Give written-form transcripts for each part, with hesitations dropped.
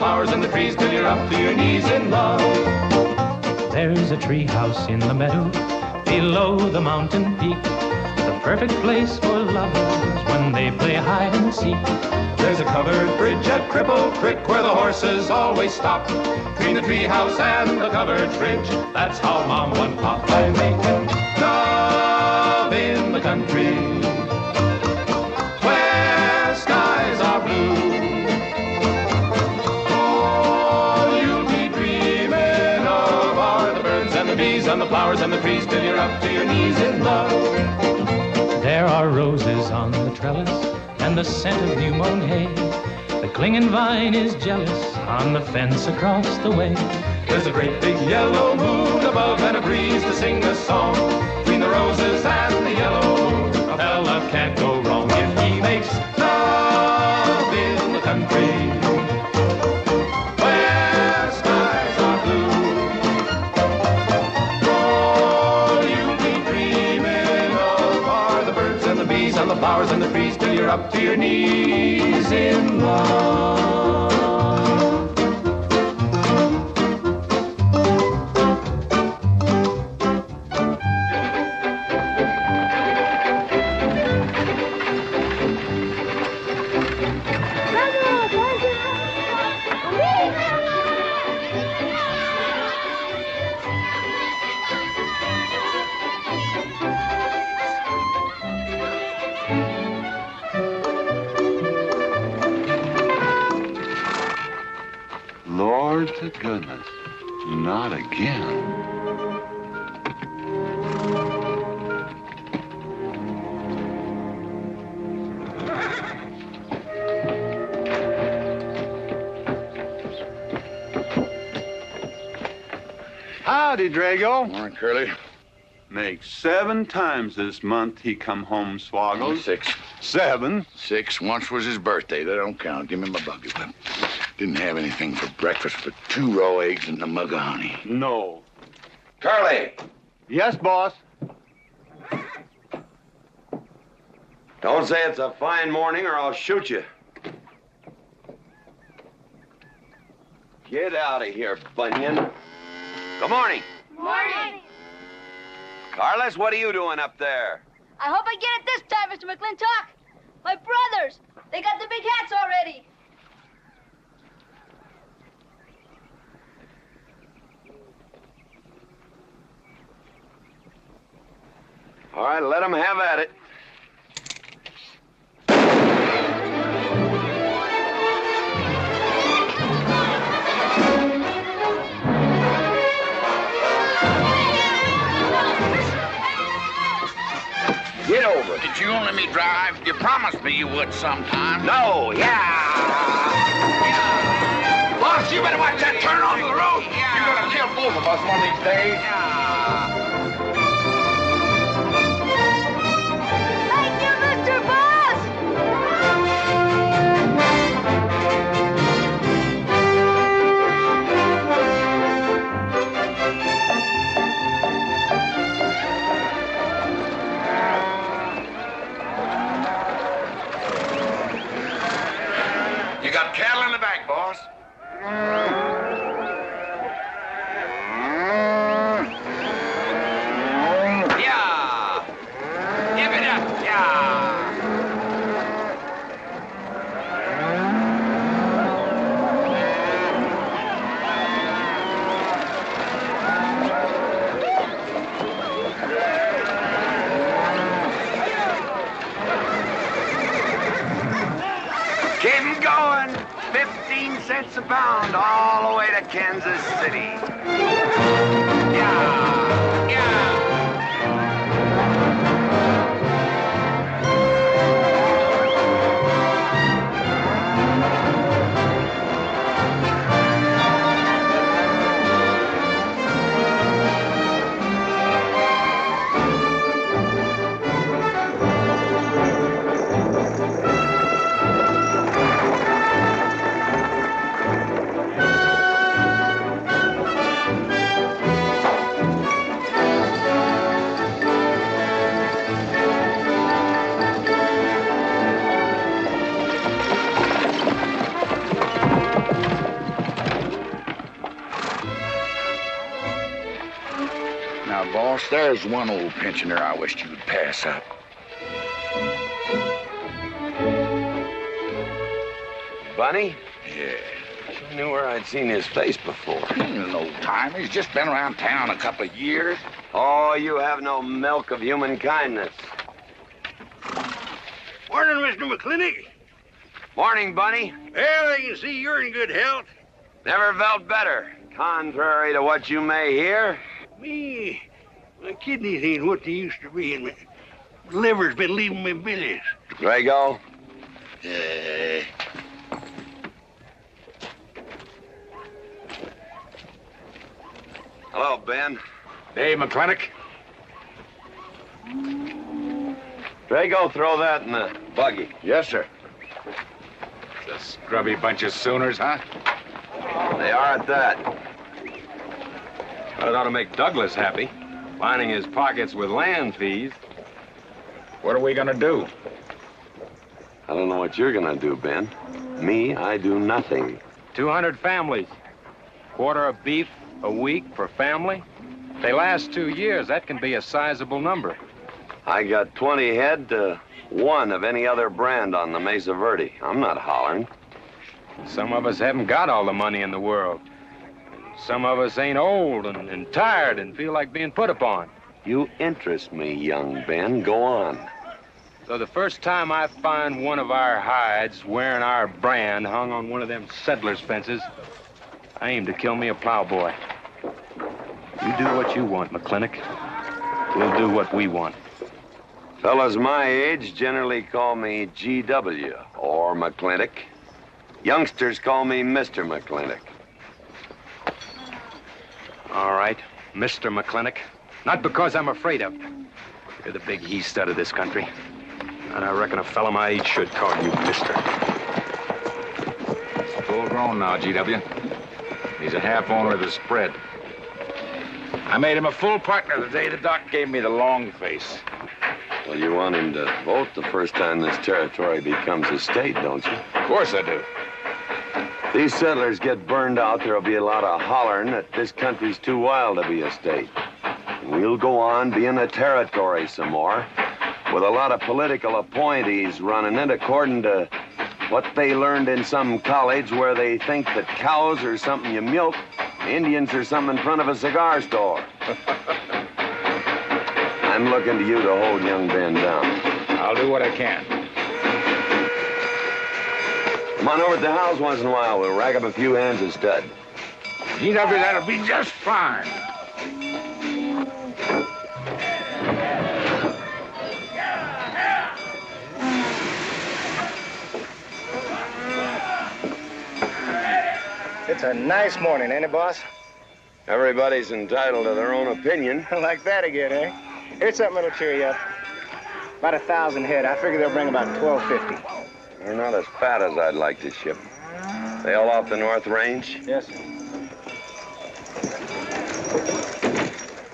flowers and the trees till you're up to your knees in love. There's a tree house in the meadow below the mountain peak, the perfect place for lovers when they play hide and seek. There's a covered bridge at Cripple Creek where the horses always stop. Between the tree house and the covered bridge, that's how Mom won Pop by making love in the country where skies are blue. All you'll be dreaming of are the birds and the bees and the flowers and the trees till you're up to your knees in love. There are roses on the trellis and the scent of new mown hay. The clinging vine is jealous on the fence across the way. There's a great big yellow moon above and a breeze to sing a song. Between the roses and the yellow moon, a fella can't go wrong if he makes love in the country where skies are blue. All you'll be dreaming of are the birds and the bees and the flowers and the trees till you're up to your knees in love. Lord to goodness, not again. Howdy, Drago. Morning, Curly. Makes 7 times this month he come home swoggles. 6. 7? 6. Once was his birthday. That don't count. Give me my buggy whip. Didn't have anything for breakfast but 2 raw eggs and a mug of honey. No. Curly, Yes, boss. don't say it's a fine morning or I'll shoot you. Get out of here, Bunyan. Good morning. Morning. Carlos, what are you doing up there? I hope I get it this time, Mr. McLintock. My brothers, they got the big hats already. All right, let them have at it. Get over it. Did you let me drive? You promised me you would sometime. No, yeah. Boss, you better watch that turn onto the road. You're gonna kill both of us one of these days. Thank you, Mr. Boss. You got cattle in the back, boss. Yeah. Give it up. Yeah. Keep 'em going. 15 cents a pound all the way to Kansas City. Yeah. Yeah. Boss, there's one old pensioner I wished you'd pass up. Bunny? Yeah. I knew where I'd seen his face before. He's an old timer. He's just been around town a couple of years. Oh, you have no milk of human kindness. Morning, Mr. McLintock. Morning, Bunny. Well, I can see you're in good health. Never felt better. Contrary to what you may hear. Me, my kidneys ain't what they used to be, and my liver's been leaving me bilious. Drago? Hello, Ben. Hey, McLintock. Drago, throw that in the buggy. Yes, sir. The scrubby bunch of Sooners, huh? They are at that. Well, it ought to make Douglas happy, lining his pockets with land fees. What are we gonna do? I don't know what you're gonna do, Ben. Me, I do nothing. 200 families. Quarter of beef a week per family. They last 2 years. That can be a sizable number. I got 20 head to 1 of any other brand on the Mesa Verde. I'm not hollering. Some of us haven't got all the money in the world. Some of us ain't old and tired and feel like being put upon. You interest me, young Ben. Go on. So the first time I find one of our hides wearing our brand hung on one of them settlers' fences, I aim to kill me a plowboy. You do what you want, McLintock. We'll do what we want. Fellas my age generally call me GW or McLintock. Youngsters call me Mr. McLintock. All right, Mr. McLintock. Not because I'm afraid of you. You're the big he-stud of this country. And I reckon a fella my age should call you Mister. Full grown now, GW. He's a half owner of the spread. I made him a full partner the day the doc gave me the long face. Well, you want him to vote the first time this territory becomes a state, don't you? Of course I do. If these settlers get burned out, there'll be a lot of hollering that this country's too wild to be a state. And we'll go on being a territory some more, with a lot of political appointees running it according to what they learned in some college where they think that cows are something you milk, Indians are something in front of a cigar store. I'm looking to you to hold young Ben down. I'll do what I can. Come on over to the house once in a while. We'll rack up a few hands of stud. GW, that'll be just fine. It's a nice morning, ain't it, boss? Everybody's entitled to their own opinion. Like that again, eh? Here's something that'll cheer you up. About 1,000 head. I figure they'll bring about 1,250. They're not as fat as I'd like to ship. They all off the North Range? Yes, sir.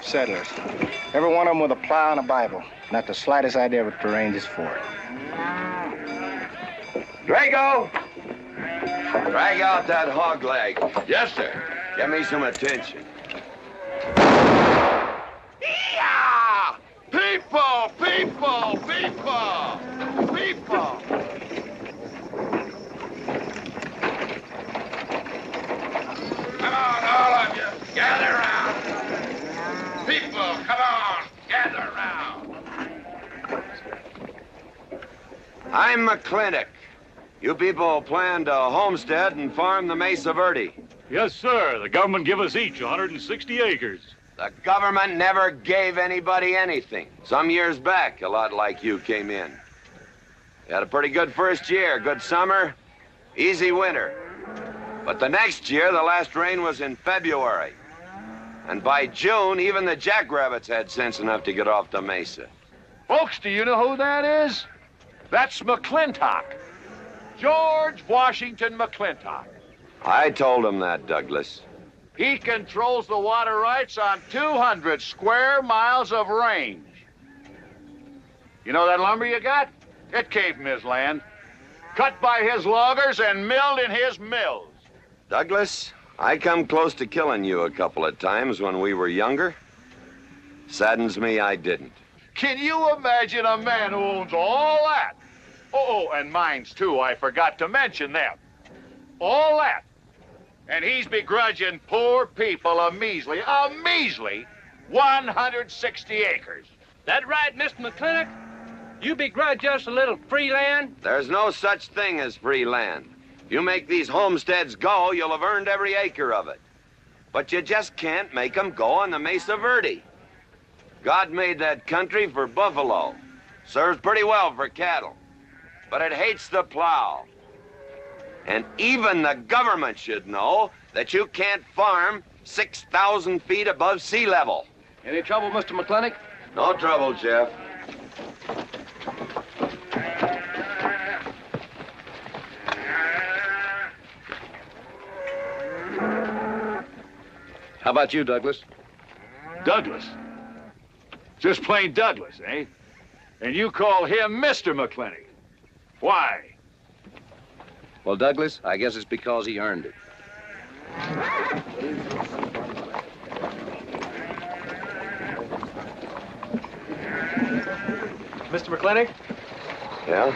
Settlers. Every one of them with a plow and a Bible. Not the slightest idea what the range is for. Drago! Drag out that hog leg. Yes, sir. Give me some attention. Yeah! People! People! People! People! Come on, all of you. Gather around. People, come on. Gather around. I'm McLintock. You people plan to homestead and farm the Mesa Verde. Yes, sir. The government give us each 160 acres. The government never gave anybody anything. Some years back, a lot like you came in. You had a pretty good first year, good summer, easy winter. But the next year, the last rain was in February. And by June, even the jackrabbits had sense enough to get off the mesa. Folks, do you know who that is? That's McLintock. George Washington McLintock. I told him that, Douglas. He controls the water rights on 200 square miles of range. You know that lumber you got? It came from his land. Cut by his loggers and milled in his mills. Douglas, I come close to killing you a couple of times when we were younger. Saddens me I didn't. Can you imagine a man who owns all that? Oh, and mines too, I forgot to mention them. All that. And he's begrudging poor people a measly 160 acres. That right, Mr. McLintock? You begrudge us a little free land? There's no such thing as free land. If you make these homesteads go, you'll have earned every acre of it. But you just can't make them go on the Mesa Verde. God made that country for buffalo. Serves pretty well for cattle. But it hates the plow. And even the government should know that you can't farm 6,000 feet above sea level. Any trouble, Mr. McLintock? No trouble, Jeff. How about you, Douglas? Douglas? Just plain Douglas, eh? And you call him Mr. McLintock. Why? Well, Douglas, I guess it's because he earned it. Mr. McLintock? Yeah?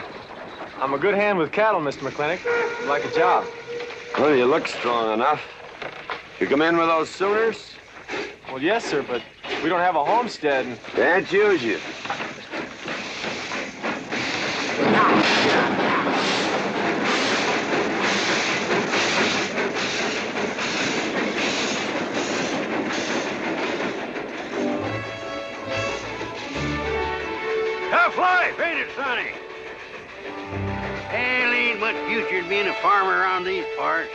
I'm a good hand with cattle, Mr. McLintock. I'd like a job. Well, you look strong enough. You come in with those Sooners? Well, yes, sir, but we don't have a homestead and... Can't use you. Tough life, ain't it, Sonny? Hell, ain't much future in being a farmer around these parts.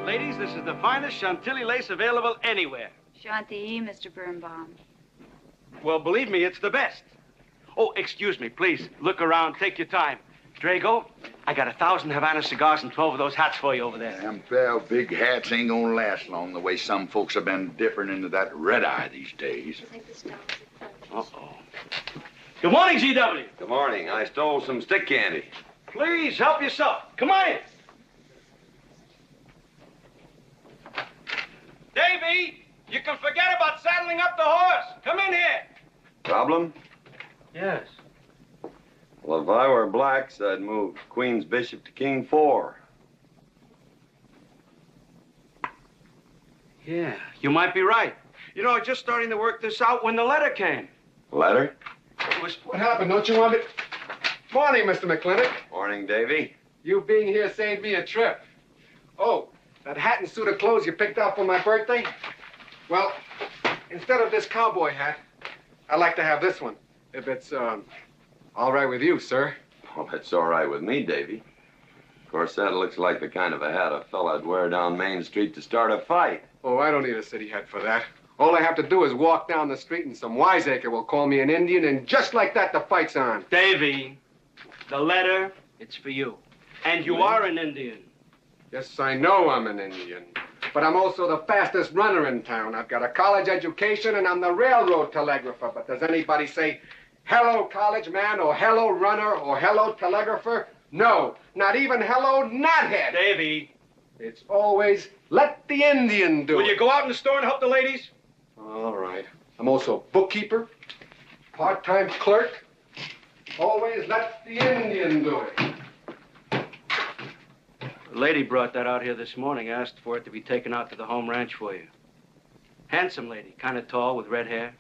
Ladies, this is the finest Chantilly lace available anywhere. Chantilly, Mr. Birnbaum. Well, believe me, it's the best. Oh, excuse me, please. Look around. Take your time. Drago, I got 1,000 Havana cigars and 12 of those hats for you over there. Them well, big hats ain't gonna last long the way some folks have been dipping into that red eye these days. Uh-oh. Good morning, GW. Good morning. I stole some stick candy. Please, help yourself. Come on in. Davy, you can forget about saddling up the horse. Come in here. Problem? Yes. Well, if I were blacks, I'd move Queen's Bishop to King 4. Yeah, you might be right. You know, I was just starting to work this out when the letter came. Letter? It was... What happened? Don't you want me... Morning, Mr. McLintock. Morning, Davy. You being here saved me a trip. Oh, that hat and suit of clothes you picked out for my birthday? Well, instead of this cowboy hat, I'd like to have this one. If it's, all right with you, sir. Well, it's all right with me, Davy. Of course, that looks like the kind of a hat a fella'd wear down Main Street to start a fight. Oh, I don't need a city hat for that. All I have to do is walk down the street and some wiseacre will call me an Indian, and just like that, the fight's on. Davy, the letter, it's for you. And you are an Indian. Yes, I know I'm an Indian. But I'm also the fastest runner in town. I've got a college education, and I'm the railroad telegrapher. But does anybody say, hello, college man, or hello, runner, or hello, telegrapher? No, not even hello, knothead. Davy. It's always, let the Indian do it. Will you go out in the store and help the ladies? All right. I'm also bookkeeper, part-time clerk. Always let the Indian do it. The lady brought that out here this morning, asked for it to be taken out to the home ranch for you. Handsome lady, kind of tall with red hair.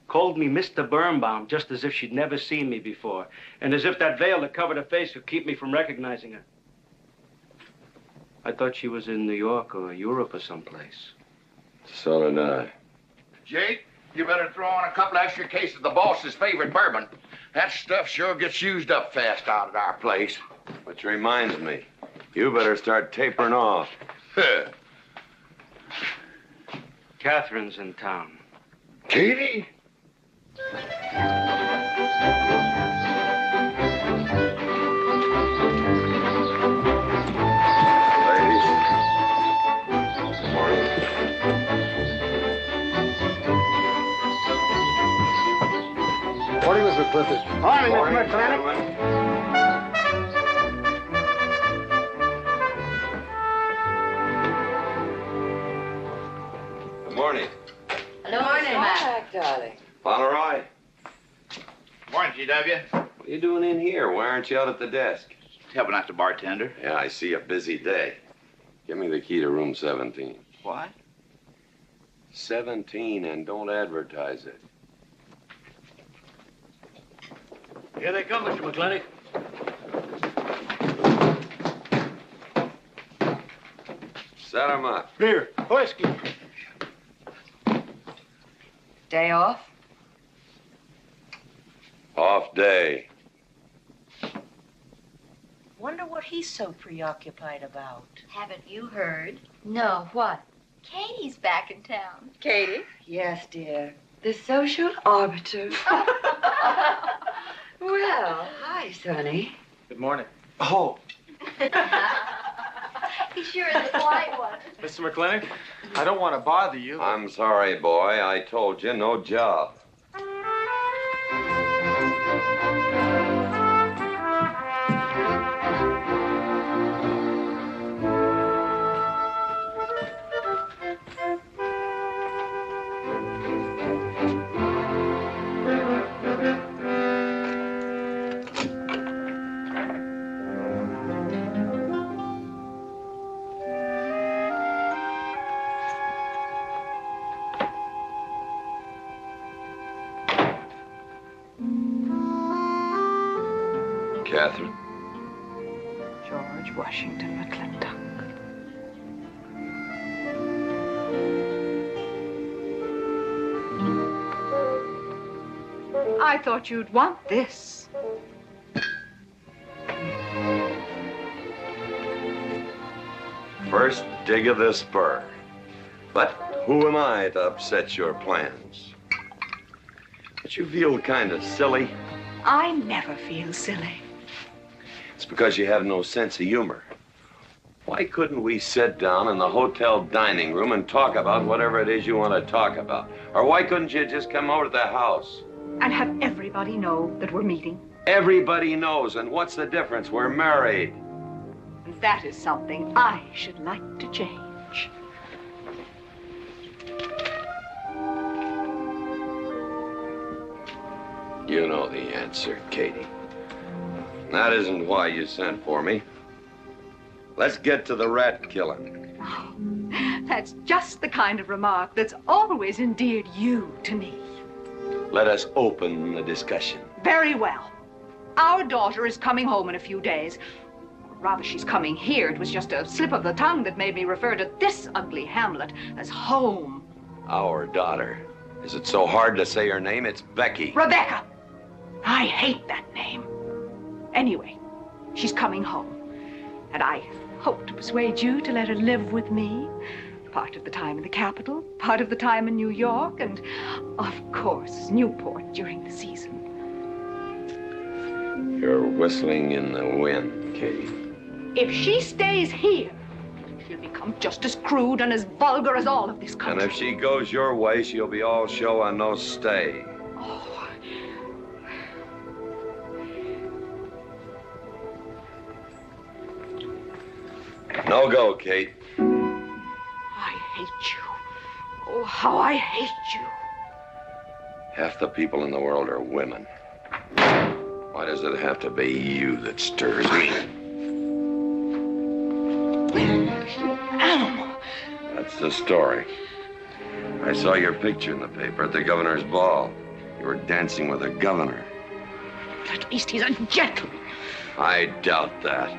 Called me Mr. Birnbaum, just as if she'd never seen me before, and as if that veil that covered her face would keep me from recognizing her. I thought she was in New York or Europe or someplace. So did I. Jake, you better throw on a couple extra cases of the boss's favorite bourbon. That stuff sure gets used up fast out at our place. Which reminds me, you better start tapering off. Catherine's in town. Katie? Morning, Mr. McLintock. Morning, Mr. McLintock. Good morning. Hello, morning, Matt. Darling. Pomeroy, Morning, GW. what are you doing in here? Why aren't you out at the desk? Helping out the bartender. Yeah, I see a busy day. Give me the key to room 17. What? 17, and don't advertise it. Here they come, Mr. McLintock. Set them up. Here, whiskey. Day off? Off day. Wonder what he's so preoccupied about. Haven't you heard? No, what? Katie's back in town. Katie? Yes, dear. The social arbiter. Well, hi, Sonny. Good morning. Oh, He sure is a quiet one. Mr. McLintock, I don't want to bother you. I'm sorry, boy. I told you, no job. Catherine. George Washington McLintock. I thought you'd want this. First dig of the spur. But who am I to upset your plans? But you feel kind of silly. I never feel silly. It's because you have no sense of humor. Why couldn't we sit down in the hotel dining room and talk about whatever it is you want to talk about? Or why couldn't you just come over to the house? And have everybody know that we're meeting. Everybody knows, and what's the difference? We're married. And that is something I should like to change. You know the answer, Katie. That isn't why you sent for me. Let's get to the rat killing. Oh, that's just the kind of remark that's always endeared you to me. Let us open the discussion. Very well. Our daughter is coming home in a few days. Rather, she's coming here. It was just a slip of the tongue that made me refer to this ugly hamlet as home. Our daughter. Is it so hard to say her name? It's Becky. Rebecca! I hate that name. Anyway, she's coming home. And I hope to persuade you to let her live with me. Part of the time in the capital, part of the time in New York, and, of course, Newport during the season. You're whistling in the wind, Katie. If she stays here, she'll become just as crude and as vulgar as all of this country. And if she goes your way, she'll be all show and no stay. Oh. No go, Kate. I hate you. Oh, how I hate you. Half the people in the world are women. Why does it have to be you that stirs me? Animal. That's the story. I saw your picture in the paper at the governor's ball. You were dancing with the governor. At least he's a gentleman. I doubt that.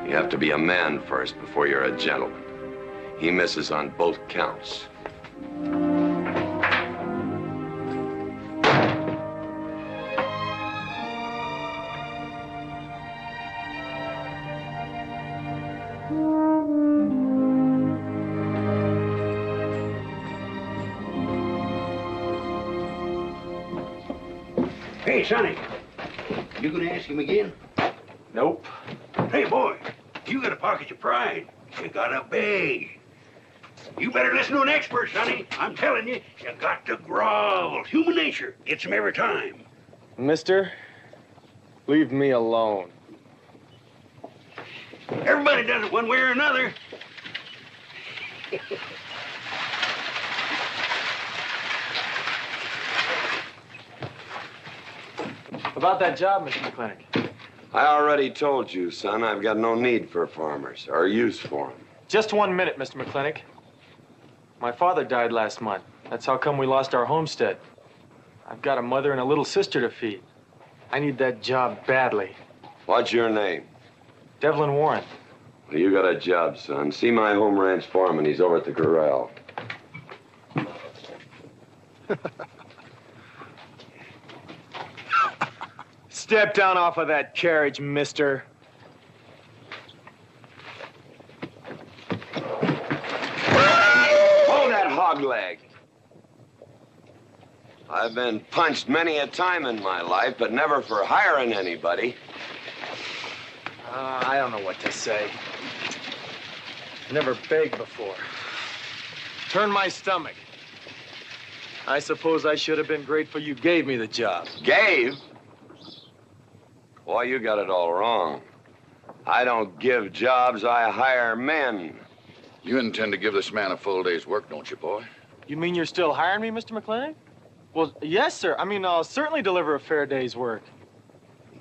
You have to be a man first before you're a gentleman. He misses on both counts. Hey, Sonny, you gonna ask him again? Nope. Hey, boy, you gotta pocket your pride. You gotta beg. You better listen to an expert, Sonny. I'm telling you, you got to grovel. Human nature gets him every time. Mister, leave me alone. Everybody does it one way or another. About that job, Mr. McLintock. I already told you, son, I've got no need for farmers or use for them. Just 1 minute, Mr. McLintock. My father died last month. That's how come we lost our homestead. I've got a mother and a little sister to feed. I need that job badly. What's your name? Devlin Warren. Well, you got a job, son. See my home ranch foreman. He's over at the corral. Step down off of that carriage, mister. Hold that hog leg. I've been punched many a time in my life, but never for hiring anybody. I don't know what to say. Never begged before. Turn my stomach. I suppose I should have been grateful you gave me the job. Gave? Boy, you got it all wrong. I don't give jobs, I hire men. You intend to give this man a full day's work, don't you, boy? You mean you're still hiring me, Mr. McLintock? Well, yes, sir. I mean, I'll certainly deliver a fair day's work.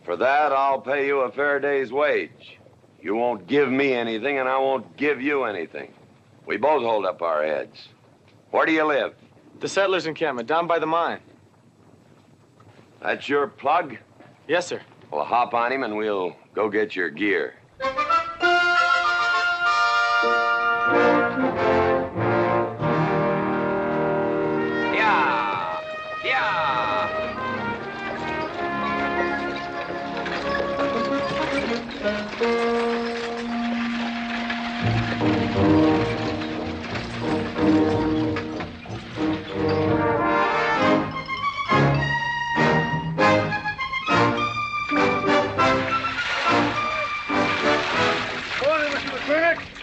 For that, I'll pay you a fair day's wage. You won't give me anything, and I won't give you anything. We both hold up our heads. Where do you live? The settlers' encampment, down by the mine. That's your plug? Yes, sir. Well, hop on him, and we'll go get your gear. Yeah! Yeah!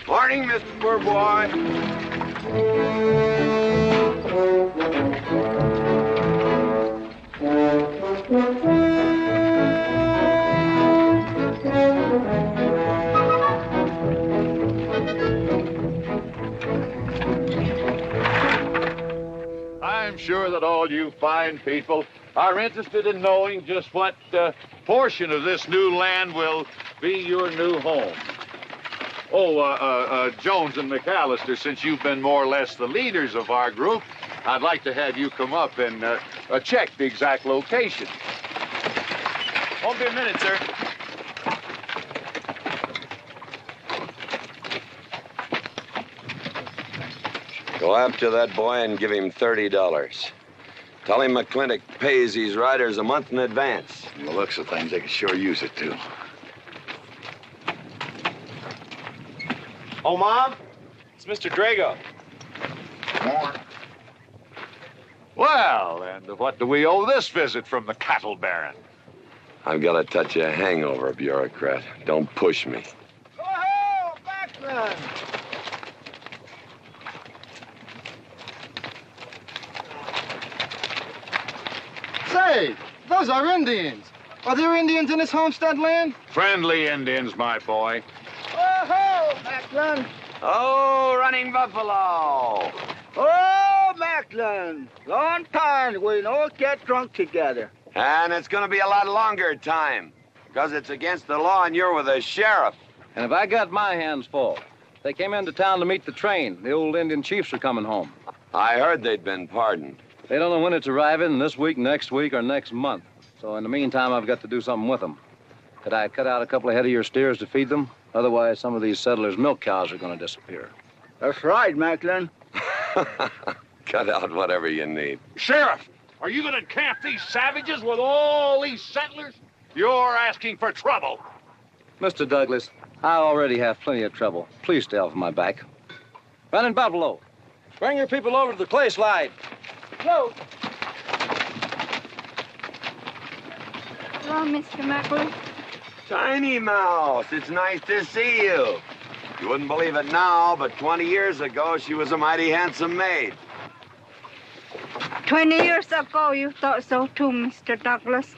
Morning, Mr. Poor Boy. I'm sure that all you fine people are interested in knowing just what portion of this new land will be your new home. Oh, Jones and McAllister, since you've been more or less the leaders of our group, I'd like to have you come up and check the exact location. Won't be a minute, sir. Go after that boy and give him $30. Tell him McLintock pays these riders a month in advance. From the looks of things, they could sure use it, too. Oh, Mom? It's Mr. Drago. More. Well, and what do we owe this visit from the cattle baron? I've got a touch of hangover, bureaucrat. Don't push me. Oh, background! Say, those are Indians. Are there Indians in this homestead land? Friendly Indians, my boy. Oh-ho, Macklin. Oh, running buffalo. Oh, Macklin. Long time we don't get drunk together. And it's going to be a lot longer time, because it's against the law and you're with the sheriff. And if I got my hands full, they came into town to meet the train. The old Indian chiefs are coming home. I heard they'd been pardoned. They don't know when it's arriving, this week, next week, or next month. So in the meantime, I've got to do something with them. Could I cut out a couple of headier steers to feed them? Otherwise, some of these settlers' milk cows are going to disappear. That's right, Macklin. Cut out whatever you need. Sheriff, are you going to camp these savages with all these settlers? You're asking for trouble. Mr. Douglas, I already have plenty of trouble. Please stay off my back. Running Buffalo, bring your people over to the clay slide. Go. Hello, Mr. Macklin. Tiny Mouse, it's nice to see you. You wouldn't believe it now, but 20 years ago, she was a mighty handsome maid. 20 years ago, you thought so too, Mr. Douglas.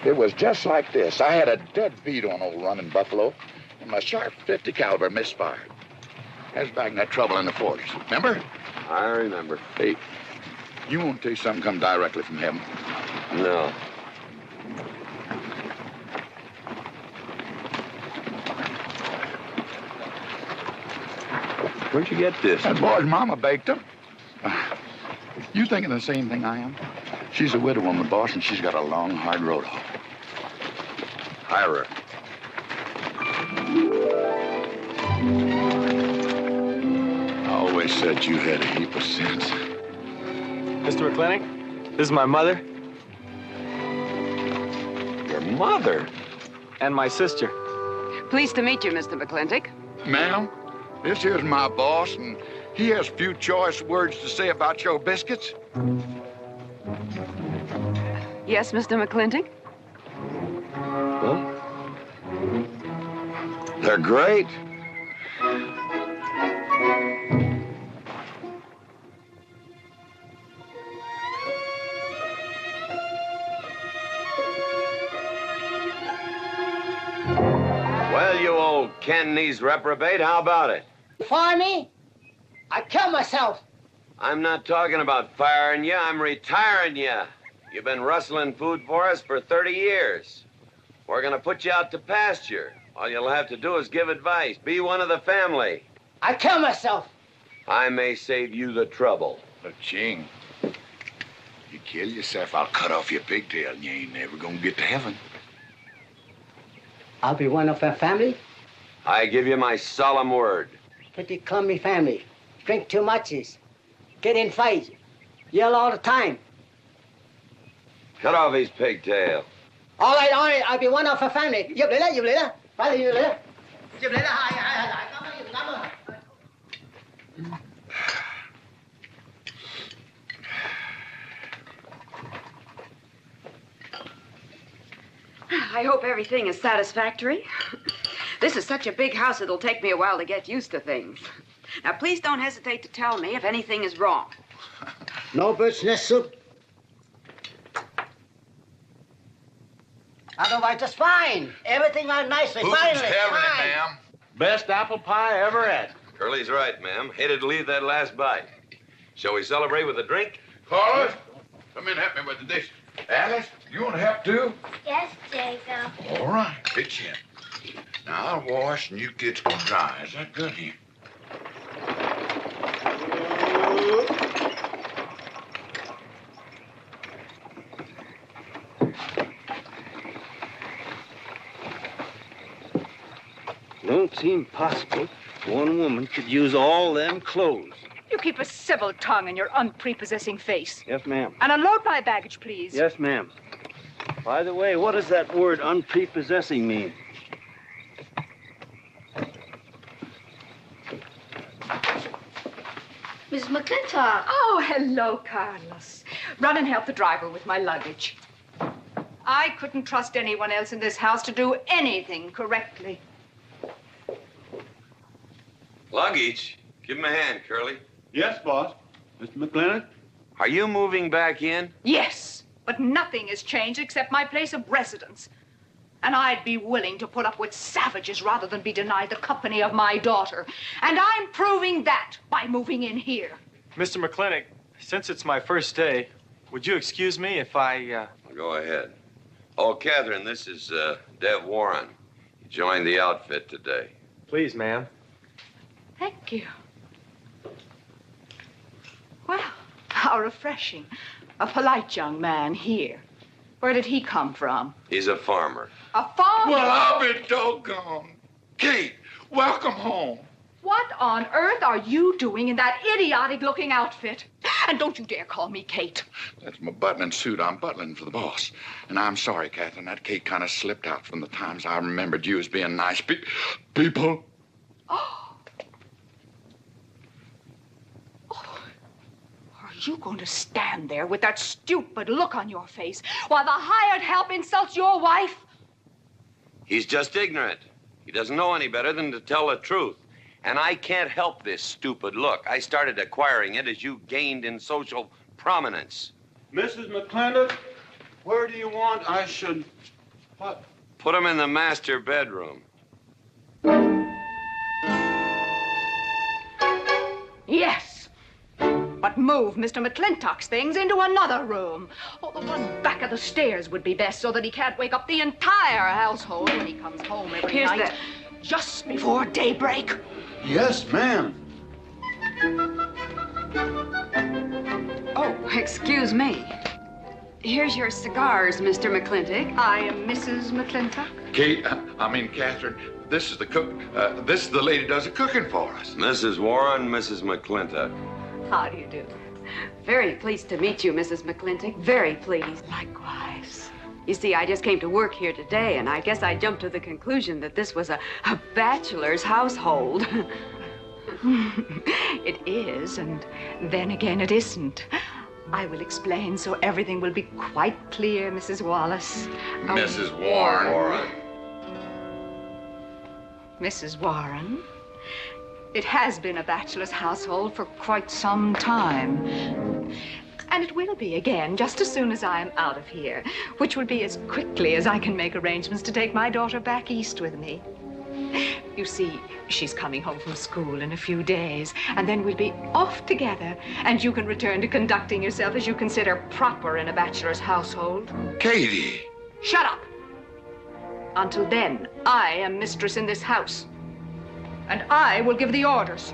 It was just like this. I had a dead beat on old running buffalo, and my sharp 50 caliber misfired. That was back in that trouble in the 40s. Remember? I remember. Hey, you want to tell you something come directly from heaven? No. Where'd you get this? That boy's mama baked them. You thinking the same thing I am? She's a widow woman, boss, and she's got a long, hard road home. Hire her. I always said you had a heap of sense. Mr. McLintock, this is my mother. Your mother? And my sister. Pleased to meet you, Mr. McLintock. Ma'am, this here's my boss, and he has few choice words to say about your biscuits. Yes, Mr. McLintock? Well, they're great. Well, you old can-knees reprobate, how about it? Fire me? I'd kill myself. I'm not talking about firing you, I'm retiring you. You've been rustling food for us for 30 years. We're gonna put you out to pasture. All you'll have to do is give advice. Be one of the family. I'd kill myself. I may save you the trouble. But, Ching, you kill yourself, I'll cut off your pigtail, and you ain't never gonna get to heaven. I'll be one of our family. I give you my solemn word. But you call me family. Drink too much, get in fights, yell all the time. Cut off his pigtail. All right, I'll be one of our family. Giúp lấy đó. Phải là giúp lấy đó. Giúp lấy đó, hai. Cảm ơn. I hope everything is satisfactory. This is such a big house, it'll take me a while to get used to things. Now, please don't hesitate to tell me if anything is wrong. No bird's nest soup. Otherwise, just fine. Everything went nicely, finally. Fine. Ma'am? Best apple pie I ever had. Curly's right, ma'am. Hated to leave that last bite. Shall we celebrate with a drink? Carlos, come in and help me with the dish. Alice, you want to help too? Yes, Jacob. All right, pitch in. Now, I'll wash and you kids can dry. Is that good here? Don't seem possible one woman could use all them clothes. You keep a civil tongue in your unprepossessing face. Yes, ma'am. And unload my baggage, please. Yes, ma'am. By the way, what does that word unprepossessing mean? Miss McLintock. Oh, hello, Carlos. Run and help the driver with my luggage. I couldn't trust anyone else in this house to do anything correctly. Luggage? Give him a hand, Curly. Yes, boss. Mr. McLintock? Are you moving back in? Yes, but nothing has changed except my place of residence. And I'd be willing to put up with savages rather than be denied the company of my daughter. And I'm proving that by moving in here. Mr. McLintock, since it's my first day, would you excuse me if I, Go ahead. Oh, Catherine, this is Dev Warren. He joined the outfit today. Please, ma'am. Thank you. Well, how refreshing. A polite young man here. Where did he come from? He's a farmer. A farmer? Well, I'll be doggone. Kate, welcome home. What on earth are you doing in that idiotic-looking outfit? And don't you dare call me Kate. That's my butling suit. I'm butling for the boss. And I'm sorry, Catherine. That Kate kind of slipped out from the times I remembered you as being nice people. Oh. Are you going to stand there with that stupid look on your face while the hired help insults your wife? He's just ignorant. He doesn't know any better than to tell the truth. And I can't help this stupid look. I started acquiring it as you gained in social prominence. Mrs. McLintock, where do you want I should What? Put him in the master bedroom. Yes. But move Mr. McLintock's things into another room. Oh, the one back of the stairs would be best so that he can't wake up the entire household when he comes home every night. Just before daybreak. Yes, ma'am. Oh, excuse me. Here's your cigars, Mr. McLintock. I am Mrs. McLintock. Kate, Catherine, this is the cook. This is the lady who does the cooking for us. Mrs. Warren, Mrs. McLintock. How do you do? Very pleased to meet you, Mrs. McLintock. Very pleased. Likewise. You see, I just came to work here today, and I guess I jumped to the conclusion that this was a bachelor's household. It is, and then again it isn't. I will explain so everything will be quite clear, Mrs. Wallace. Mrs. Warren. Mrs. Warren. It has been a bachelor's household for quite some time. And it will be again just as soon as I am out of here, which will be as quickly as I can make arrangements to take my daughter back east with me. You see, she's coming home from school in a few days, and then we'll be off together, and you can return to conducting yourself as you consider proper in a bachelor's household. Katie! Shut up! Until then, I am mistress in this house, and I will give the orders.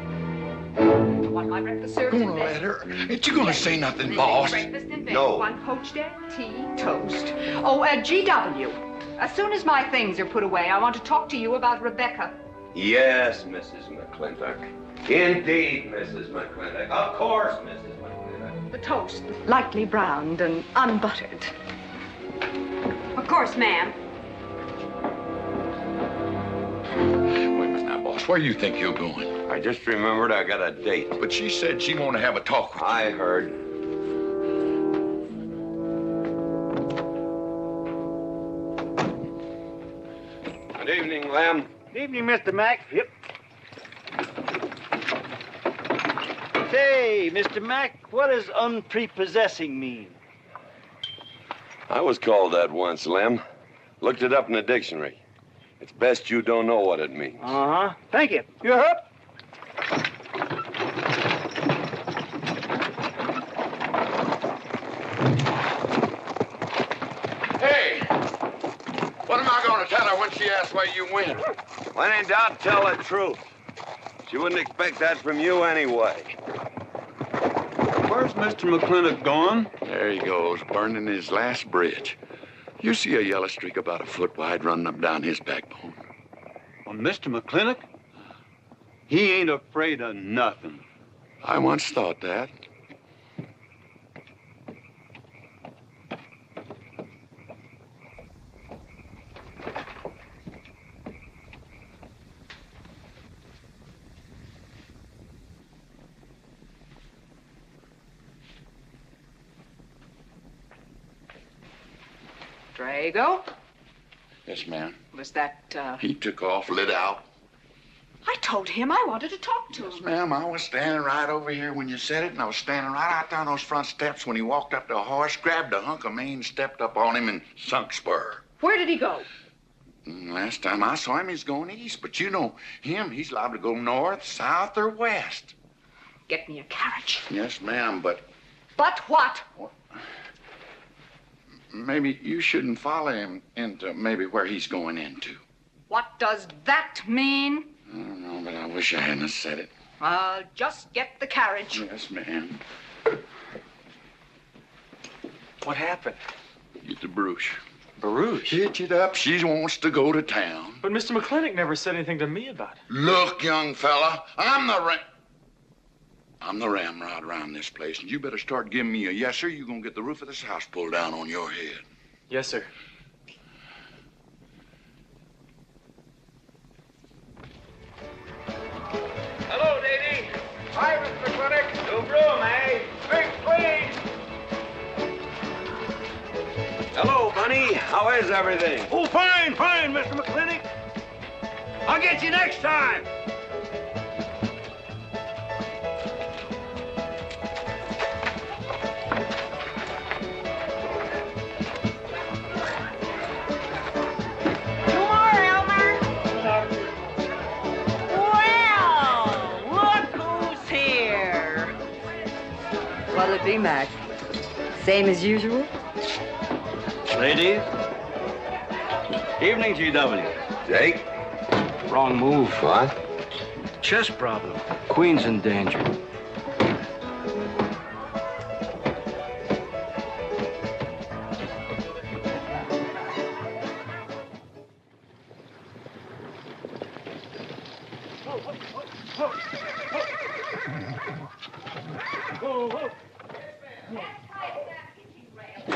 I want my breakfast served in bed. Let her. Ain't you gonna say nothing, boss? Breakfast in bed. No. 1 poached egg, tea, toast. Oh, GW. As soon as my things are put away, I want to talk to you about Rebecca. Yes, Mrs. McLintock. Indeed, Mrs. McLintock. Of course, Mrs. McLintock. The toast, lightly browned and unbuttered. Of course, ma'am. Wait a minute now, boss. Where do you think you're going? I just remembered I got a date. But she said she wanted to have a talk with you. I heard. Good evening, Lem. Good evening, Mr. Mack. Yep. Say, Mr. Mack, what does unprepossessing mean? I was called that once, Lem. Looked it up in the dictionary. It's best you don't know what it means. Uh-huh. Thank you. You're up. Hey! What am I gonna tell her when she asks where you went? When in doubt, tell the truth. She wouldn't expect that from you anyway. Where's Mr. McLintock going? There he goes, burning his last bridge. You see a yellow streak about a foot wide running up down his backbone. Well, Mr. McLintock? He ain't afraid of nothing. I once thought that. Drago? Yes, ma'am. Was that, He took off, lit out. I told him I wanted to talk to him. Yes, ma'am. I was standing right over here when you said it, and I was standing right out there on those front steps when he walked up to a horse, grabbed a hunk of mane, stepped up on him, and sunk spur. Where did he go? Last time I saw him, he's going east. But you know him, he's liable to go north, south, or west. Get me a carriage. Yes, ma'am, but But what? maybe you shouldn't follow him into maybe where he's going into. What does that mean? I don't know, but I wish I hadn't said it. I'll just get the carriage. Yes, ma'am. What happened? Get the brooch. Baruch? Hitch it up. She wants to go to town. But Mr. McLintock never said anything to me about it. Look, young fella, I'm the ramrod around this place, and you better start giving me a yes, sir. You're gonna get the roof of this house pulled down on your head. Yes, sir. Hello, Davy. Hi, Mr. McLintock. New broom, eh? Big, please. Hello, Bunny. How is everything? Oh, fine, Mr. McLintock. I'll get you next time. What'll it be, Mac? Same as usual? Ladies. Evening, GW. Jake? Wrong move. What? Chess problem. Queen's in danger.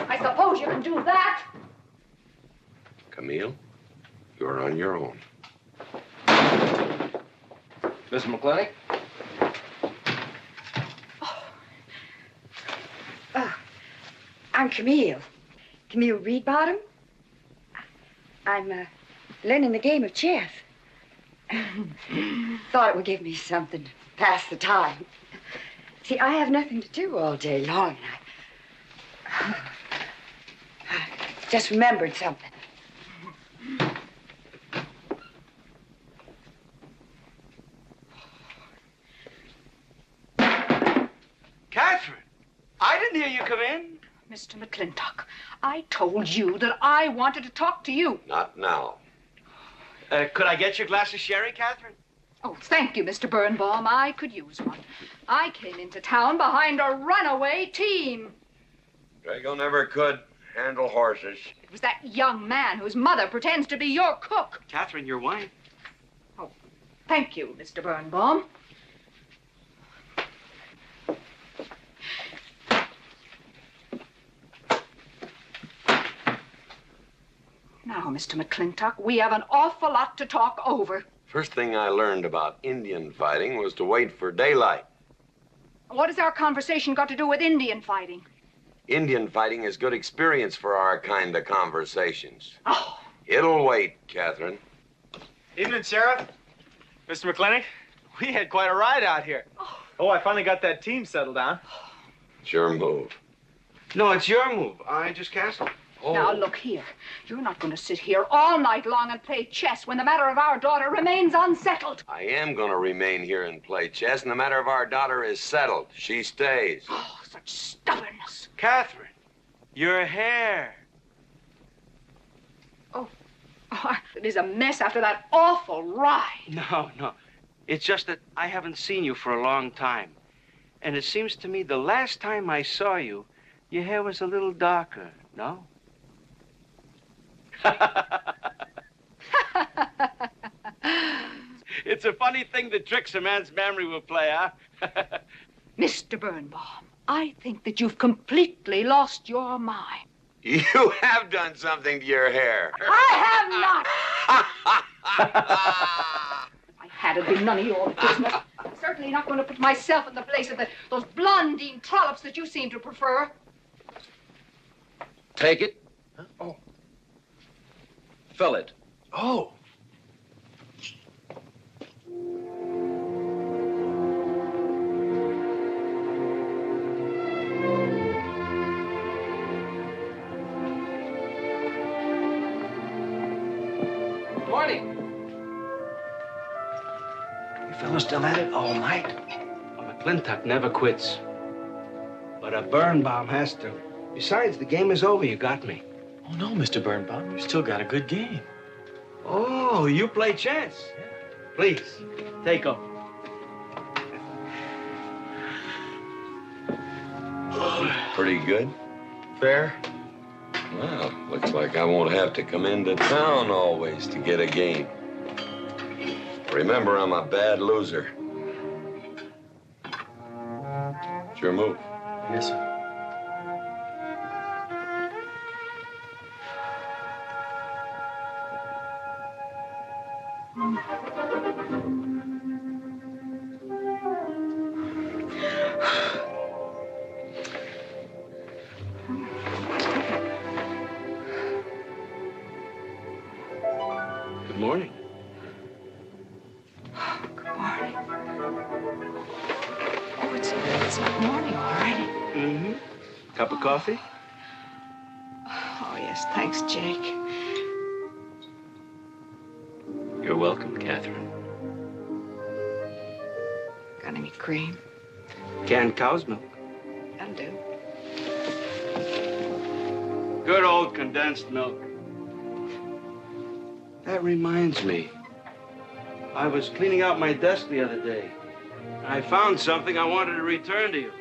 I suppose you can do that. Camille, you're on your own. Mr. McLintock? I'm Camille. Camille Reedbottom. I'm learning the game of chess. Thought it would give me something to pass the time. See, I have nothing to do all day long. I just remembered something. Catherine, I didn't hear you come in. Mr. McLintock, I told you that I wanted to talk to you. Not now. Could I get your glass of sherry, Catherine? Oh, thank you, Mr. Birnbaum. I could use one. I came into town behind a runaway team. Drago never could handle horses. It was that young man whose mother pretends to be your cook. Catherine, your wine. Oh, thank you, Mr. Birnbaum. Now, Mr. McLintock, we have an awful lot to talk over. First thing I learned about Indian fighting was to wait for daylight. What has our conversation got to do with Indian fighting? Indian fighting is good experience for our kind of conversations. Oh. It'll wait, Catherine. Evening, Sheriff. Mr. McLintock, we had quite a ride out here. Oh, I finally got that team settled down. It's your move. No, it's your move. I just castled. Oh. Now, look here. You're not going to sit here all night long and play chess when the matter of our daughter remains unsettled. I am going to remain here and play chess, and the matter of our daughter is settled. She stays. Oh, such stubbornness. Catherine, your hair. Oh, it is a mess after that awful ride. No. It's just that I haven't seen you for a long time. And it seems to me the last time I saw you, your hair was a little darker, no? It's a funny thing that tricks a man's memory will play, huh? Mr. Birnbaum, I think that you've completely lost your mind. You have done something to your hair. I have not. If I had, it'd be none of your business. I'm certainly not going to put myself in the place of those blondine trollops that you seem to prefer. Take it. Huh? Oh. Fill it. Oh. Good morning. You fellas still at it all night? McLintock never quits. But a Birnbaum has to. Besides, the game is over. You got me. Oh, no, Mr. Birnbaum. You still got a good game. Oh, you play chess? Yeah. Please, take over. Pretty good. Fair. Well, looks like I won't have to come into town always to get a game. Remember, I'm a bad loser. It's your move. Yes, sir. Good morning. Good morning. Oh, it's not morning already. Mm-hmm. Cup of coffee? Oh, yes, thanks, Jake. You're welcome, Catherine. Got any cream? Canned cow's milk. can do. Good old condensed milk. That reminds me. I was cleaning out my desk the other day. I found something I wanted to return to you.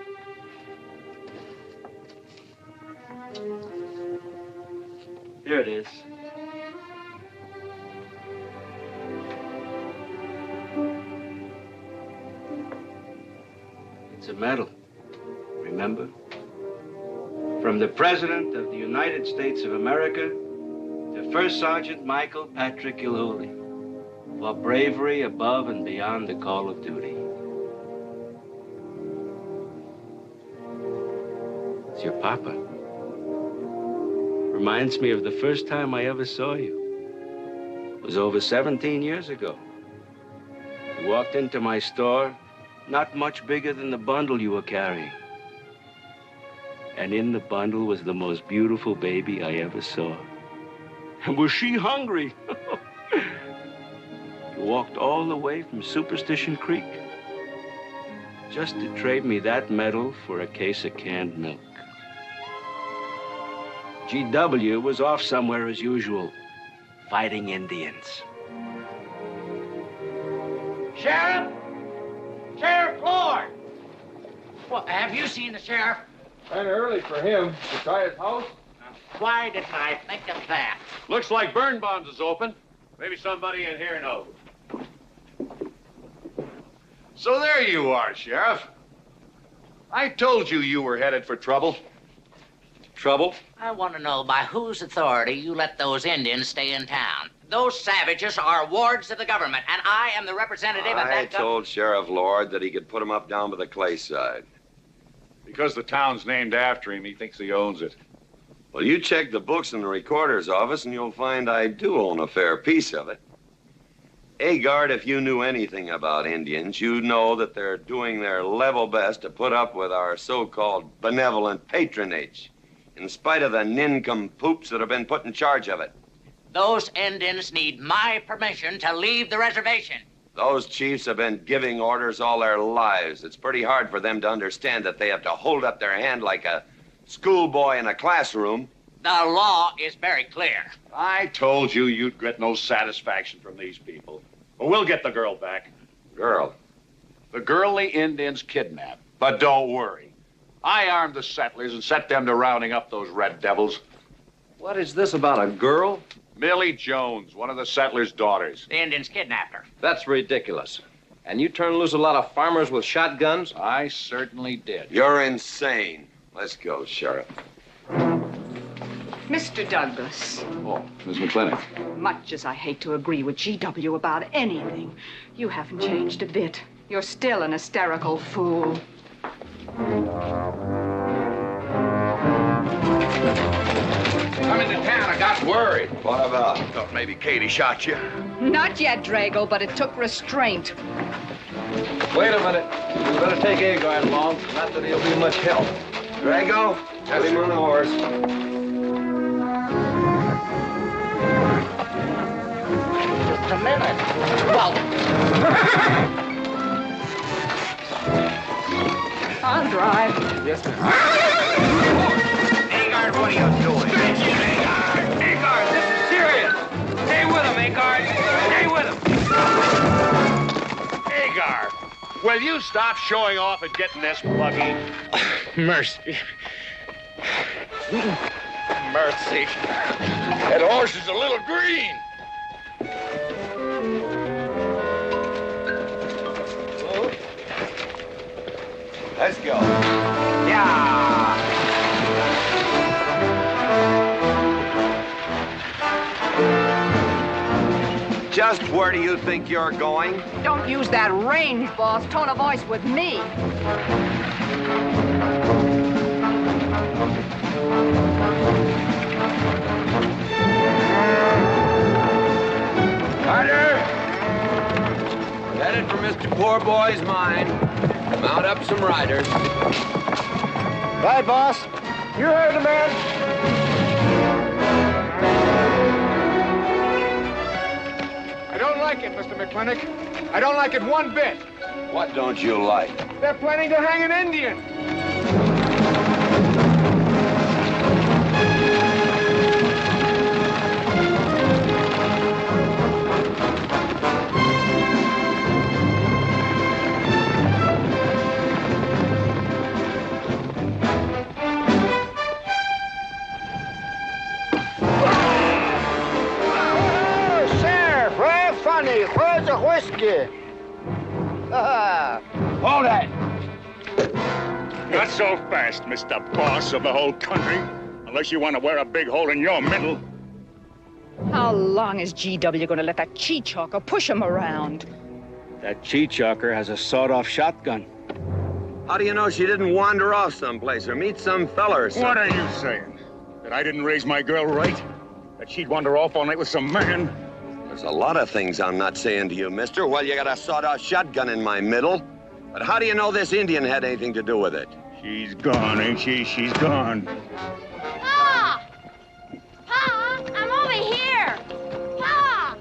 Here it is. It's a medal, remember? From the President of the United States of America to First Sergeant Michael Patrick Gilhooly for bravery above and beyond the call of duty. It's your papa. Reminds me of the first time I ever saw you. It was over 17 years ago. You walked into my store, not much bigger than the bundle you were carrying. And in the bundle was the most beautiful baby I ever saw. And was she hungry? You walked all the way from Superstition Creek just to trade me that medal for a case of canned milk. GW was off somewhere as usual, fighting Indians. Sheriff! Sheriff Lord! Well, have you seen the sheriff? Kind of early for him. To try his house? Why didn't I think of that? Looks like Birnbaum's is open. Maybe somebody in here knows. So there you are, Sheriff. I told you you were headed for trouble. Trouble? I want to know by whose authority you let those Indians stay in town. Those savages are wards of the government, and I am the representative of I that told Sheriff Lord that he could put him up down by the clay side. Because the town's named after him, he thinks he owns it. Well, you check the books in the recorder's office, and you'll find I do own a fair piece of it. Agard, if you knew anything about Indians, you'd know that they're doing their level best to put up with our so-called benevolent patronage, in spite of the nincompoops that have been put in charge of it. Those Indians need my permission to leave the reservation. Those chiefs have been giving orders all their lives. It's pretty hard for them to understand that they have to hold up their hand like a schoolboy in a classroom. The law is very clear. I told you you'd get no satisfaction from these people. But we'll get the girl back. Girl? The girl the Indians kidnapped. But don't worry. I armed the settlers and set them to rounding up those red devils. What is this about a girl? Millie Jones, one of the settlers' daughters. The Indians kidnapped her. That's ridiculous. And you turned loose a lot of farmers with shotguns? I certainly did. You're insane. Let's go, Sheriff. Mr. Douglas, Oh, Miss McLintock. much as I hate to agree with GW about anything, you haven't changed a bit. You're still an hysterical fool. Come into town, I got worried. What about? Thought maybe Katie shot you. Not yet, Drago, but it took restraint. Wait a minute. We better take Agard along. Not that he'll be much help. Drago, put him on the horse. Just a minute. Well, I'll drive. Yes, ma'am. Agard, what are you doing? Agard, this is serious. Stay with him, Agard. Stay with him. Agar, will you stop showing off and get in this buggy? Mercy. Mercy. That horse is a little green. Let's go. yeah. Just where do you think you're going? Don't use that range, boss. Tone of voice with me. Carter! We're headed for Mr. Poor Boy's mine. Mount up some riders. Right, boss. You heard the man. I don't like it, Mr. McLintock. I don't like it one bit. What don't you like? They're planning to hang an Indian. whiskey. Hold it! Not so fast, Mr. Boss of the whole country. Unless you want to wear a big hole in your middle. How long is GW going to let that cheat-chalker push him around? That cheat-chalker has a sawed-off shotgun. How do you know she didn't wander off someplace or meet some fella or something? What are you saying? That I didn't raise my girl right? That she'd wander off all night with some man? There's a lot of things I'm not saying to you, mister. Well, you got a sawed-off shotgun in my middle. But how do you know this Indian had anything to do with it? She's gone, ain't she? She's gone. Pa! Pa! I'm over here! Pa!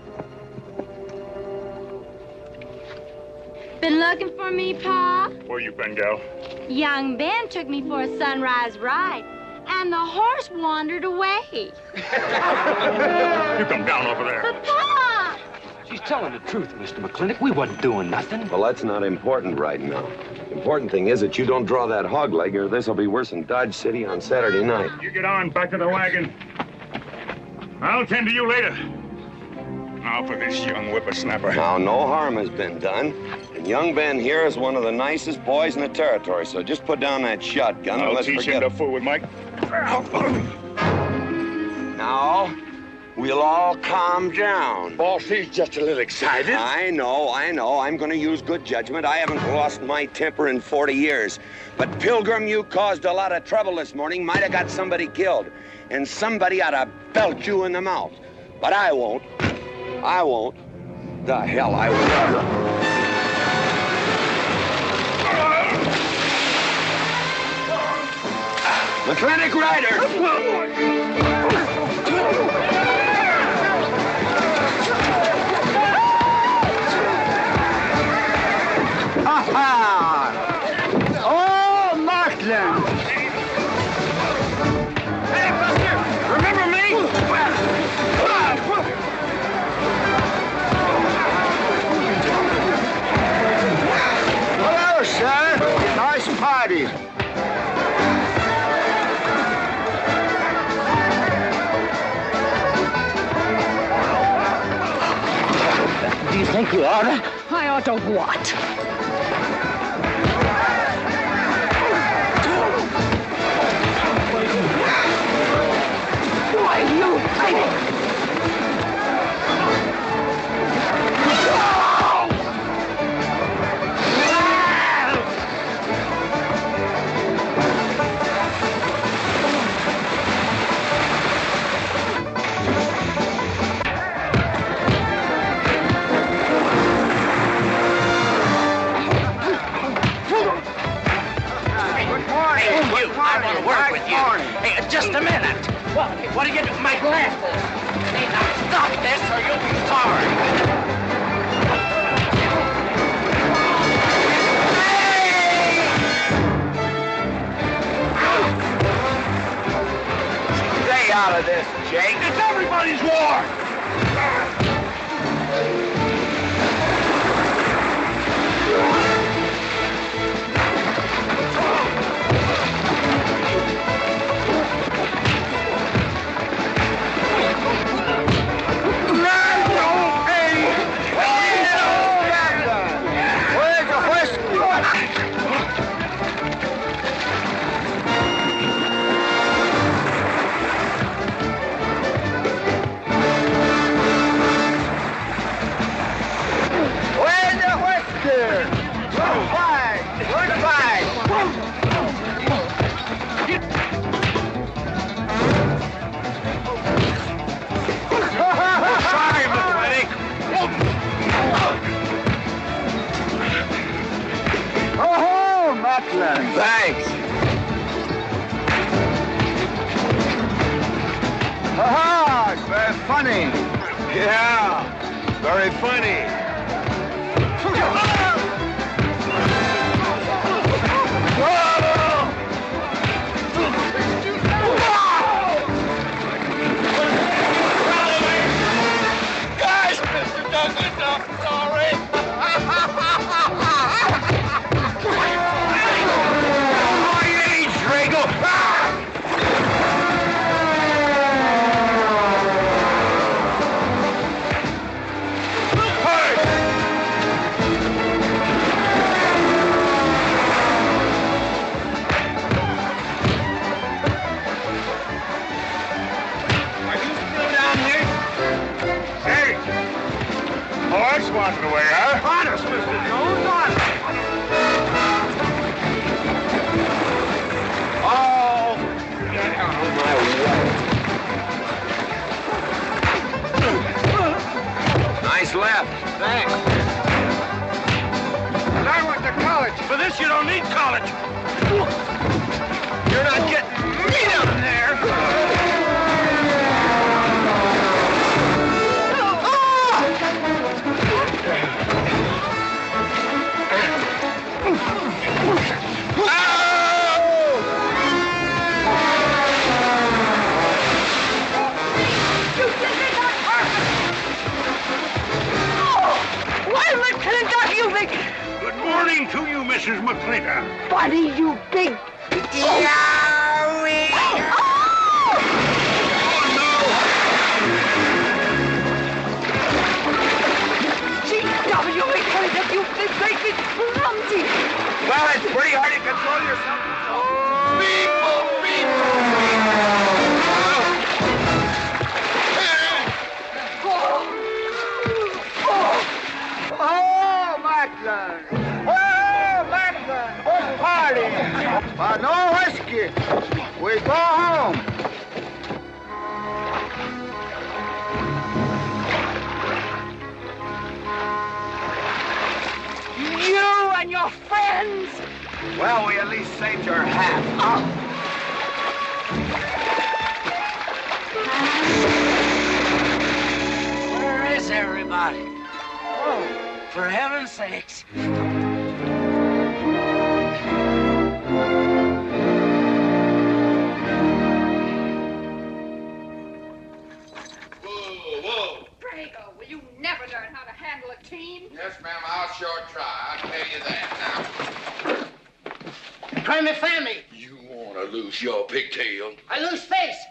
Been looking for me, Pa? Where you been, gal? Young Ben took me for a sunrise ride, and the horse wandered away. You come down over there. But, Pa! She's telling the truth, Mr. McLintock. We wasn't doing nothing. Well, that's not important right now. The important thing is that you don't draw that hog leg, or this will be worse than Dodge City on Saturday night. You get on, back to the wagon. I'll tend to you later. Now for this young whippersnapper. Now, no harm has been done. And young Ben here is one of the nicest boys in the territory, so just put down that shotgun and I'll let's teach forget him to fool with Mike. Now, we'll all calm down. Boss, he's just a little excited. I know. I'm going to use good judgment. I haven't lost my temper in 40 years. But, Pilgrim, you caused a lot of trouble this morning. Might have got somebody killed. And somebody ought to belt you in the mouth. But I won't. I won't. The hell I won't. McLintock Rider! Oh, Markland! Hey, Buster! Remember me? Hello, sir. Nice party. Do you think we ought to? I ought to what? Why, you... I want to work with you. Hey, just a minute. What are you doing? My glasses. Hey, now stop this or you'll be sorry. Stay out of this, Jake. It's everybody's war! Where's the whiskey? Where's the whiskey? Goodbye! Goodbye! Sorry, McLintock. Oh, Mackland. Thanks. Aha! It's very funny. Yeah, very funny. Guys, Mr. Douglas, I'm sorry. My age, Drago. Hey! don't need college. You're not getting me down there. Good morning to you, Mrs. McLintock. Buddy, you big... Yowie! G.W. McLintock, you big clumsy. Well, it's pretty hard to control yourself. Oh, Macklin! Oh, Macklin! Oh, party! No whiskey. We go home. You and your friends. Well, we at least saved your hat. Where is everybody? Oh, for heaven's sakes. Drago, will you never learn how to handle a team? Yes, ma'am, I'll sure try. I'll tell you that now. Try me family. You want to lose your pigtail? I lose face.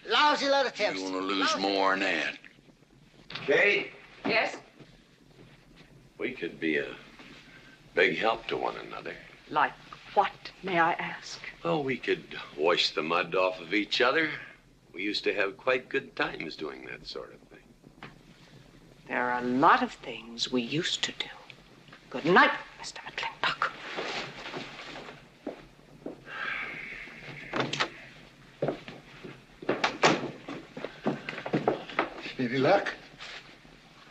Lousy lot of tips. You want to lose more than that? Kate, Yes? we could be a big help to one another. Like what, may I ask? Well, we could wash the mud off of each other. We used to have quite good times doing that sort of thing. There are a lot of things we used to do. Good night, Mr. McLintock. Any luck?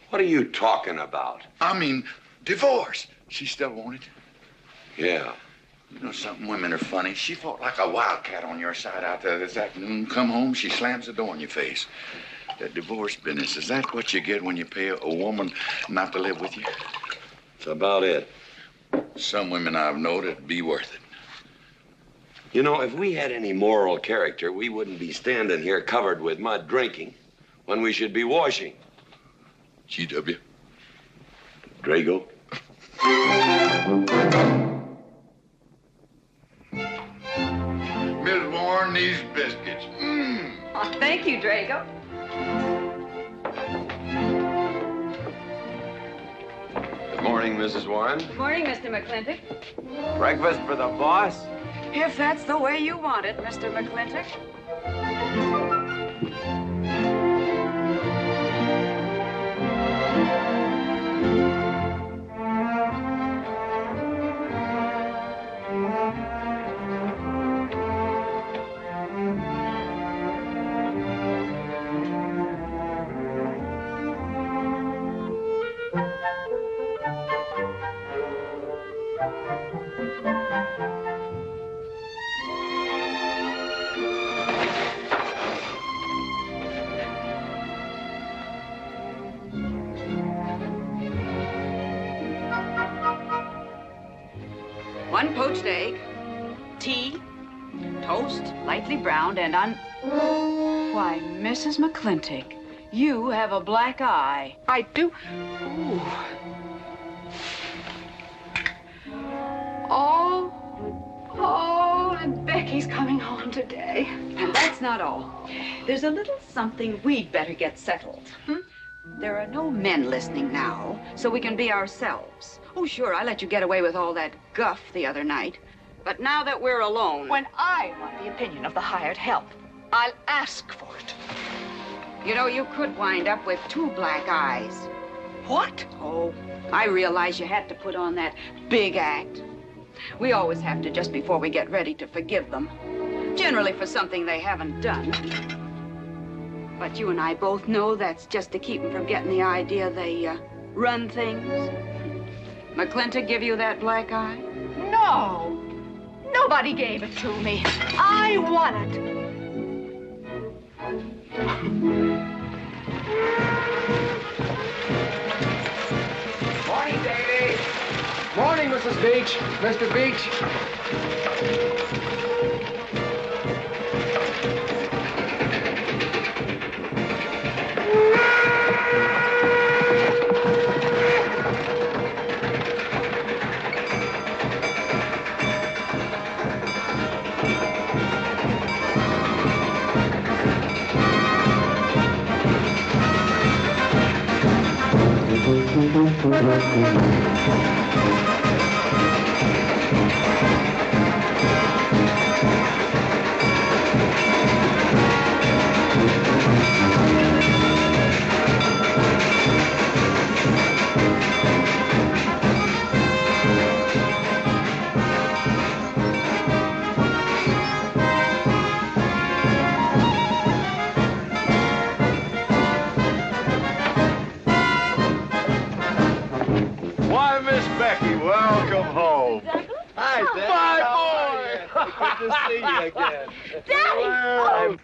What are you talking about? I mean, divorce. She still want it? Yeah. You know something? Women are funny. She fought like a wildcat on your side out there this afternoon. Come home, she slams the door in your face. That divorce business, is that what you get when you pay a woman not to live with you? That's about it. Some women I've known it'd be worth it. You know, if we had any moral character, we wouldn't be standing here covered with mud drinking when we should be washing. G.W. Drago. Miss Warren, these biscuits. Oh, thank you, Drago. Good morning, Mrs. Warren. Good morning, Mr. McLintock. Breakfast for the boss? If that's the way you want it, Mr. McLintock. One poached egg, tea, toast, lightly browned, and Why, Mrs. McLintock, you have a black eye. I do. Ooh. Oh, and Becky's coming home today. And that's not all. There's a little something we'd better get settled. There are no men listening now, so we can be ourselves. Oh, sure, I let you get away with all that guff the other night. But now that we're alone... When I want the opinion of the hired help, I'll ask for it. You know, you could wind up with 2 black eyes. What? Oh, I realize you had to put on that big act. We always have to just before we get ready to forgive them. Generally for something they haven't done. But you and I both know that's just to keep them from getting the idea they run things. McLintock give you that black eye? Somebody gave it to me. I won it. Morning, Davy. Morning, Mrs. Beach. Mr. Beach. Why, Miss Becky, welcome home. Hi, Dad. My boy! Good to see you again. Daddy! Well,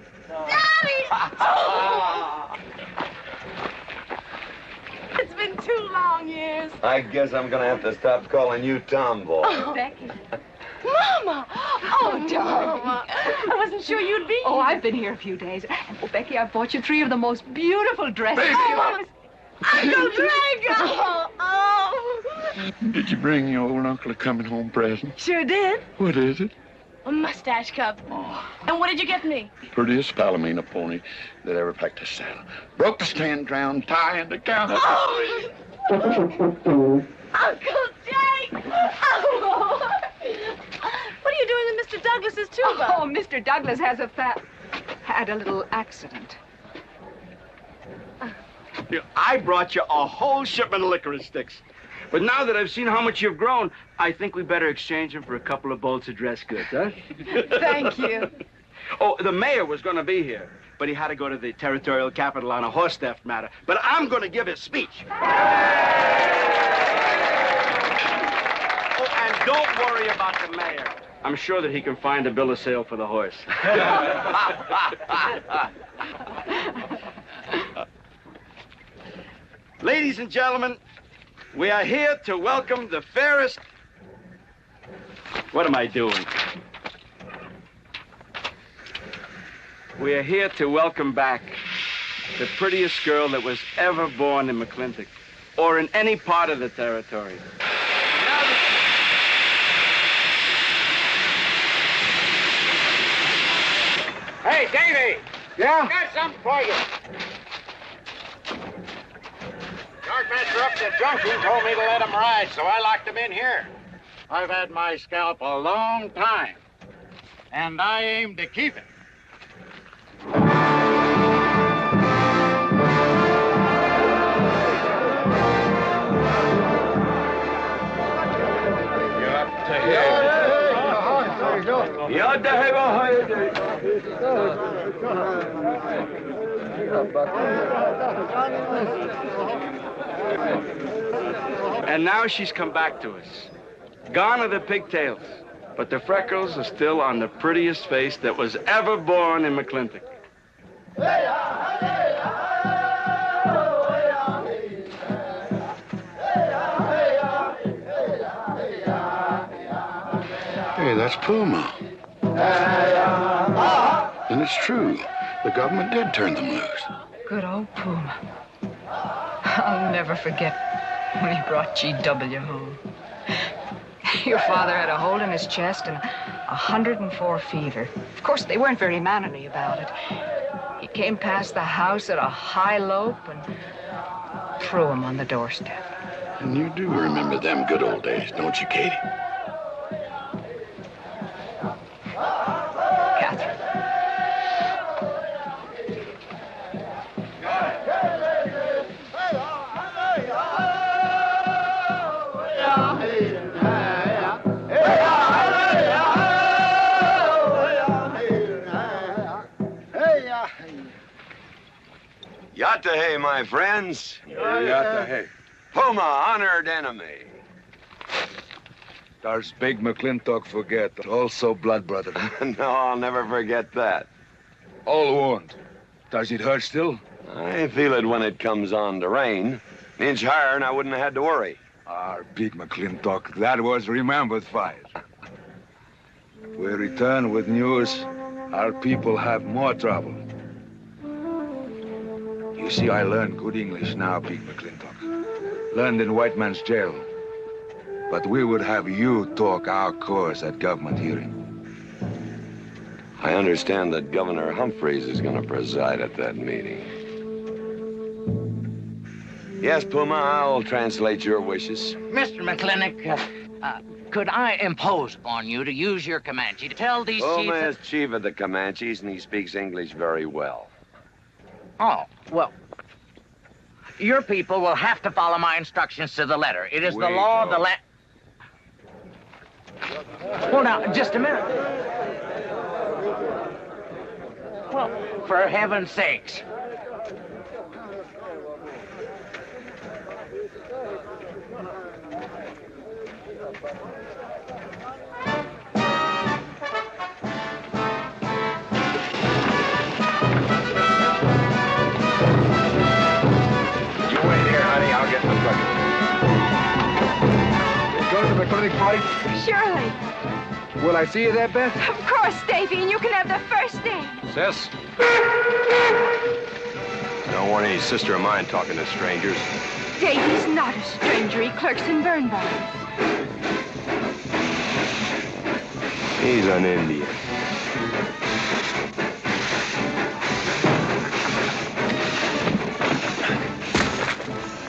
Daddy! Oh. It's been 2 long years. I guess I'm gonna have to stop calling you Tomboy. Oh, Becky. Mama! Oh, darling. Mama. I wasn't sure you'd be Oh, here. I've been here a few days. Oh, Becky, I bought you 3 of the most beautiful dresses. Uncle Drago! Oh! Did you bring your old uncle a coming home present? Sure did. What is it? A mustache cup. And what did you get me? Prettiest Palomino pony that ever packed a saddle. Broke the stand, drowned, tie, and the cow. Oh! Uncle Jake! Oh! What are you doing with Mr. Douglas's tuba? Oh, Mr. Douglas had a little accident. I brought you a whole shipment of licorice sticks. But now that I've seen how much you've grown, I think we better exchange them for a couple of bolts of dress goods, huh? Thank you. Oh, the mayor was going to be here, but he had to go to the territorial capital on a horse theft matter. But I'm going to give his speech. Oh, and don't worry about the mayor. I'm sure that he can find a bill of sale for the horse. Ladies and gentlemen, we are here to welcome the fairest... What am I doing? We are here to welcome back the prettiest girl that was ever born in McLintock, or in any part of the territory. Hey, Davy! Yeah? Got something for you. Yardmaster up at the junction told me to let him ride, so I locked him in here. I've had my scalp a long time, and I aim to keep it. And now she's come back to us. Gone are the pigtails, but the freckles are still on the prettiest face that was ever born in McLintock. Hey, that's Puma. And it's true. The government did turn them loose. Good old Puma. I'll never forget when he brought G.W. home. Your father had a hole in his chest and 104 fever. Of course, they weren't very mannerly about it. He came past the house at a high lope and threw him on the doorstep. And you do remember them good old days, don't you, Katie? Catherine. Yatta-hey, my friends. Yatta-hey. Puma, honored enemy. Does big McLintock forget? Also blood brother. No, I'll never forget that. All wound. Does it hurt still? I feel it when it comes on to rain. An inch higher and I wouldn't have had to worry. Our big McLintock, that was remembered fight. We return with news. Our people have more trouble. You see, I learned good English now, big McLintock. Learned in white man's jail. But we would have you talk our cause at government hearing. I understand that Governor Humphreys is going to preside at that meeting. Yes, Puma, I'll translate your wishes. Mr. McLintock, could I impose upon you to use your Comanche to tell these Puma chiefs... is chief of the Comanches, and he speaks English very well. Oh, well, your people will have to follow my instructions to the letter. It is the law of the land... Well, now, just a minute. Well, for heaven's sakes. McLintock party? Surely. Will I see you there, Beth? Of course, Davy, and you can have the first name. Sis? Don't want any sister of mine talking to strangers. Davy's not a stranger. He clerks in Birnbaum. He's an Indian.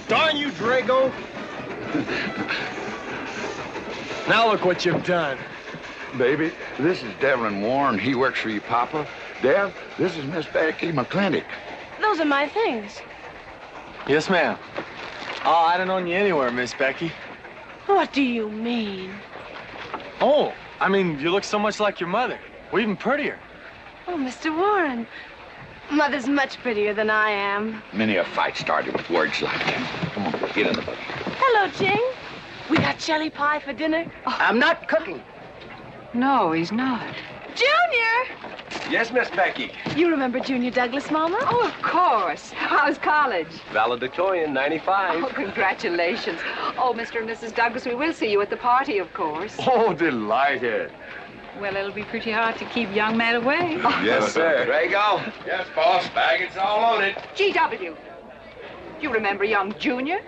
Darn you, Drago! Now look what you've done. Baby, this is Devlin Warren. He works for you, Papa. Dev, this is Miss Becky McLintock. Those are my things. Yes, ma'am. Oh, I'd have known you anywhere, Miss Becky. What do you mean? Oh, I mean, you look so much like your mother. Well, even prettier. Oh, Mr. Warren. Mother's much prettier than I am. Many a fight started with words like that. Come on, get in the boat. Hello, Ching. We got jelly pie for dinner. Oh. I'm not cooking. No, he's not. Junior! Yes, Miss Becky. You remember Junior Douglas, Mama? Oh, of course. How's college? Valedictorian, 95. Oh, congratulations. Oh, Mr. and Mrs. Douglas, we will see you at the party, of course. Oh, delighted. Well, it'll be pretty hard to keep young men away. Yes, sir. Drago? Yes, boss. Baggage all on it. G.W. You remember young Junior?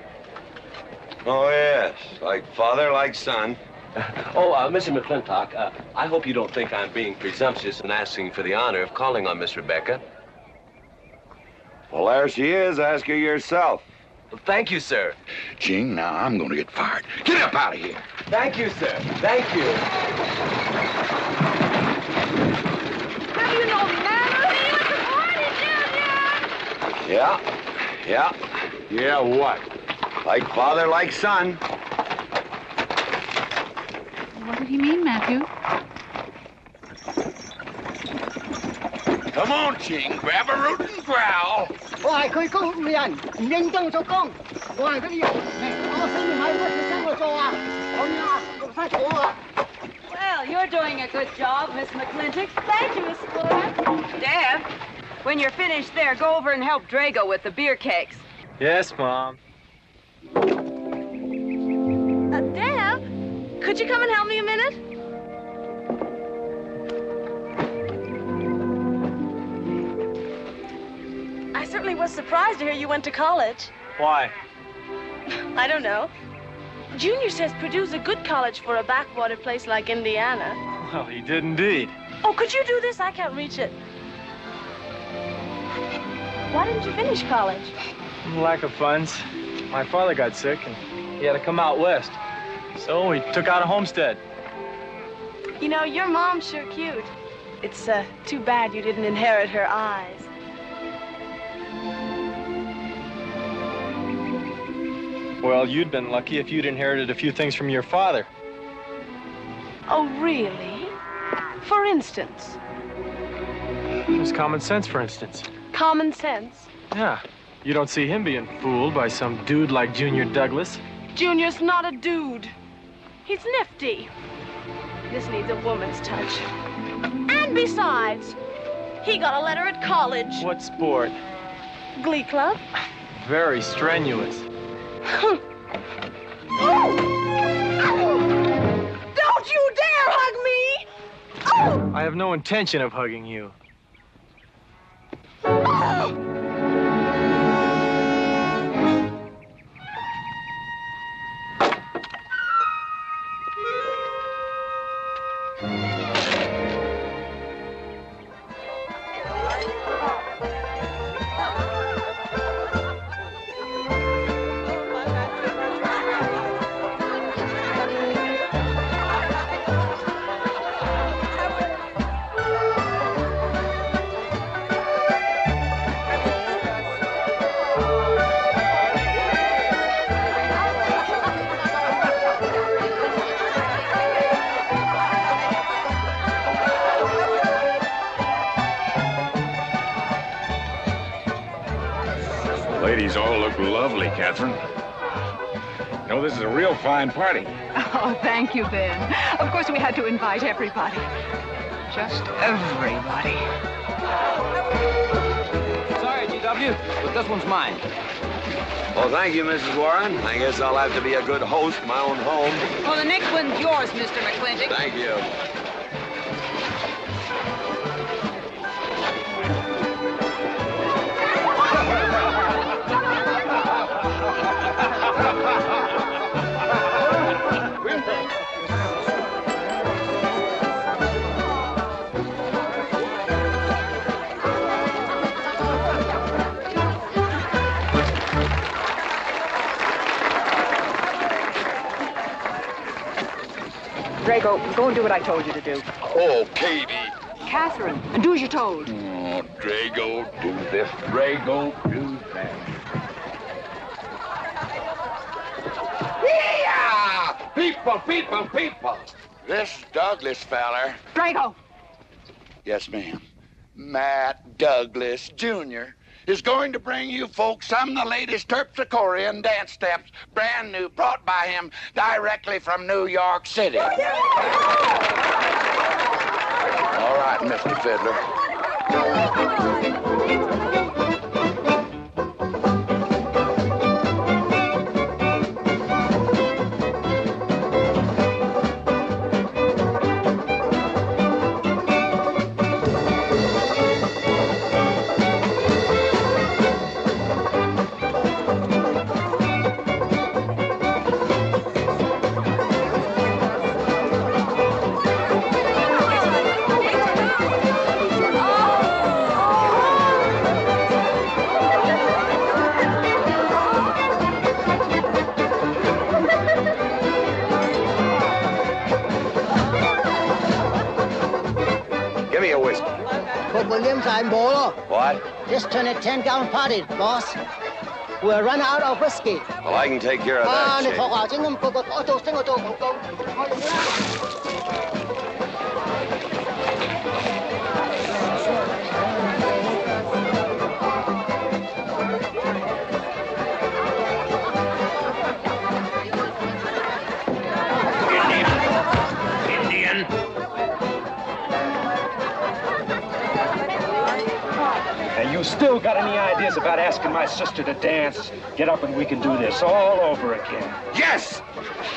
Oh, yes. Like father, like son. Mr. McLintock, I hope you don't think I'm being presumptuous in asking for the honor of calling on Miss Rebecca. Well, there she is. Ask her yourself. Well, thank you, sir. Ching, now I'm going to get fired. Get up out of here. Thank you, sir. Thank you. How do you know me, man? I'll see you at the party, Junior! Yeah. Yeah, what? Like father, like son. What did he mean, Matthew? Come on, Ching. Grab a root and growl. Well, you're doing a good job, Miss McLintock. Thank you, Miss Flora. Deb, when you're finished there, go over and help Drago with the beer cakes. Yes, Mom. Deb, could you come and help me a minute? I certainly was surprised to hear you went to college. Why? I don't know. Junior says Purdue's a good college for a backwater place like Indiana. Well, he did indeed. Oh, could you do this? I can't reach it. Why didn't you finish college? Lack of funds. My father got sick, and he had to come out west. So we took out a homestead. You know, your mom's sure cute. It's too bad you didn't inherit her eyes. Well, you'd been lucky if you'd inherited a few things from your father. Oh, really? For instance? There's common sense, for instance. Common sense? Yeah. You don't see him being fooled by some dude like Junior Douglas. Junior's not a dude. He's nifty. This needs a woman's touch. And besides, he got a letter at college. What sport? Glee club. Very strenuous. Don't you dare hug me! Oh! I have no intention of hugging you. Ladies all look lovely, Catherine. You know, this is a real fine party. Oh, thank you, Ben. Of course, we had to invite everybody. Just everybody. Sorry, GW, but this one's mine. Well, thank you, Mrs. Warren. I guess I'll have to be a good host in my own home. Well, the next one's yours, Mr. McLintock. Thank you. Drago, go and do what I told you to do. Oh, Katie. Catherine, and do as you're told. Oh, Drago, do this. Drago, do that. Yeah! People, people, people. This Douglas feller. Drago! Yes, ma'am. Matt Douglas, Jr. is going to bring you folks some of the latest Terpsichorean dance steps, brand new, brought by him directly from New York City. All right, Mr. Fiddler. What? Just turned a 10-gallon party, boss. We'll run out of whiskey. Well, I can take care of that, Shake. You still got any ideas about asking my sister to dance? Get up and we can do this all over again. Yes!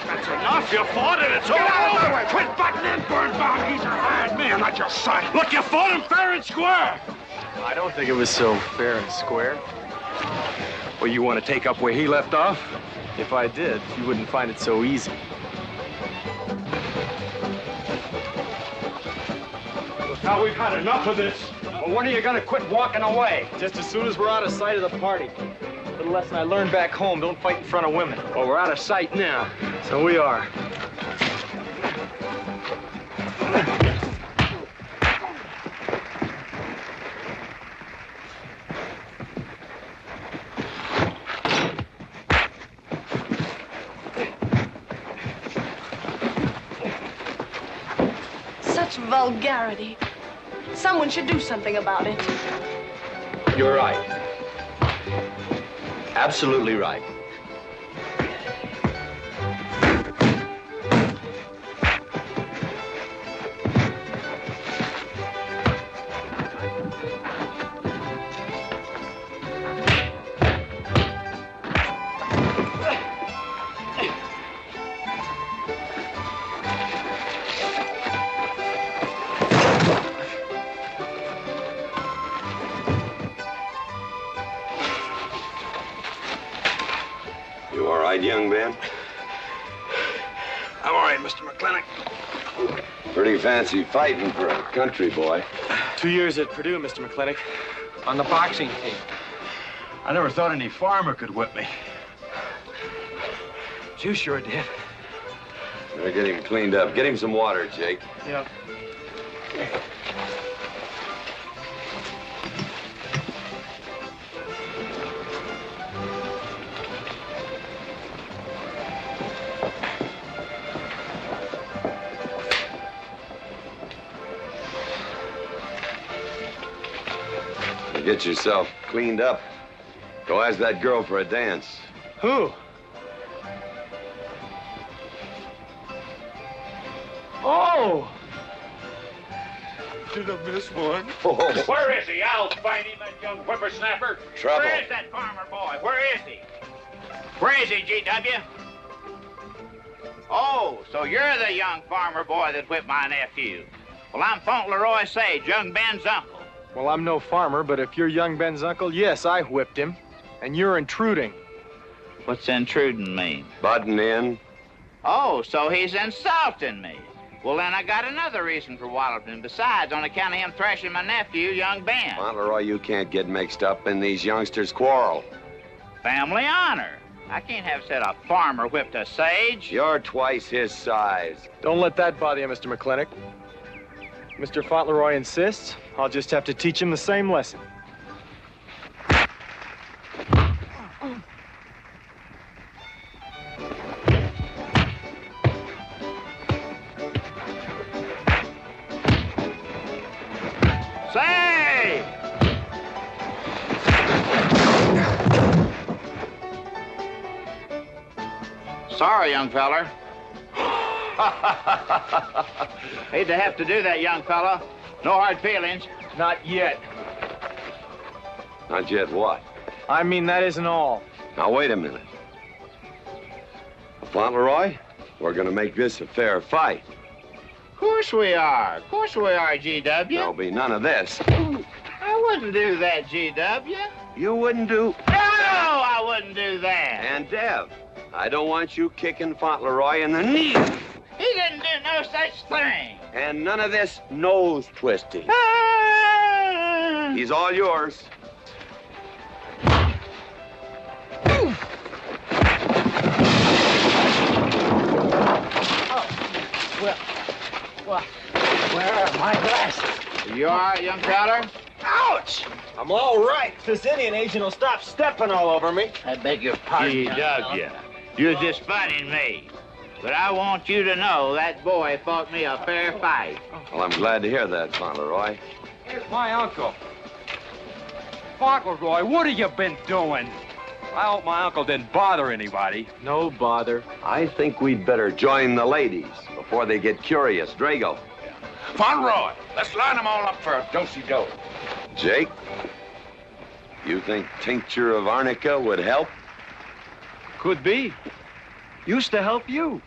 That's enough. You fought it. It's all over. Quit butting in, Birnbaum. He's a hired man, not your son. Look, you fought him fair and square. I don't think it was so fair and square. Well, you want to take up where he left off? If I did, you wouldn't find it so easy. Now we've had enough of this. Well, when are you going to quit walking away? Just as soon as we're out of sight of the party. The lesson I learned back home, don't fight in front of women. Well, we're out of sight now. So we are. Such vulgarity. Someone should do something about it. You're right. Absolutely right. right, young Ben? I'm all right, Mr. McLintock. Pretty fancy fighting for a country boy. 2 years at Purdue, Mr. McLintock, on the boxing team. I never thought any farmer could whip me. But you sure did. Better get him cleaned up. Get him some water, Jake. Yep. Get yourself cleaned up. Go ask that girl for a dance. Who? Oh! Did I miss one? Oh. Where is he? I'll find him, that young whippersnapper. Trouble. Where is that farmer boy? Where is he? Where is he, G.W.? Oh, so you're the young farmer boy that whipped my nephew. Well, I'm Fauntleroy Sage, young Ben's uncle. Well, I'm no farmer, but if you're young Ben's uncle, yes, I whipped him. And you're intruding. What's intruding mean? Butting in. Oh, so he's insulting me. Well, then I got another reason for walloping him. Besides, on account of him thrashing my nephew, young Ben. Fauntleroy, you can't get mixed up in these youngsters' quarrel. Family honor. I can't have said a farmer whipped a sage. You're twice his size. Don't let that bother you, Mr. McLintock. Mr. Fauntleroy insists. I'll just have to teach him the same lesson. Say! Sorry, young feller. Hate to have to do that, young fella. No hard feelings. Not yet. Not yet what? I mean, that isn't all. Now, wait a minute. Fauntleroy, we're gonna make this a fair fight. Of course we are. Of course we are, G.W. There'll be none of this. I wouldn't do that, G.W. You wouldn't do... No, I wouldn't do that. And Dev, I don't want you kicking Fauntleroy in the knee. He didn't do no such thing. And none of this nose twisting. He's all yours. Well, where are my glasses? You all right, young feller? Ouch! I'm all right. This Indian agent will stop stepping all over me. I beg your pardon. G.W. You're just funning me. But I want you to know that boy fought me a fair fight. Well, I'm glad to hear that, Fauntleroy. Here's my uncle. Fauntleroy, what have you been doing? I hope my uncle didn't bother anybody. No bother. I think we'd better join the ladies before they get curious. Drago. Fauntleroy, let's line them all up for a do-si-do. Jake, you think tincture of arnica would help? Could be. Used to help you.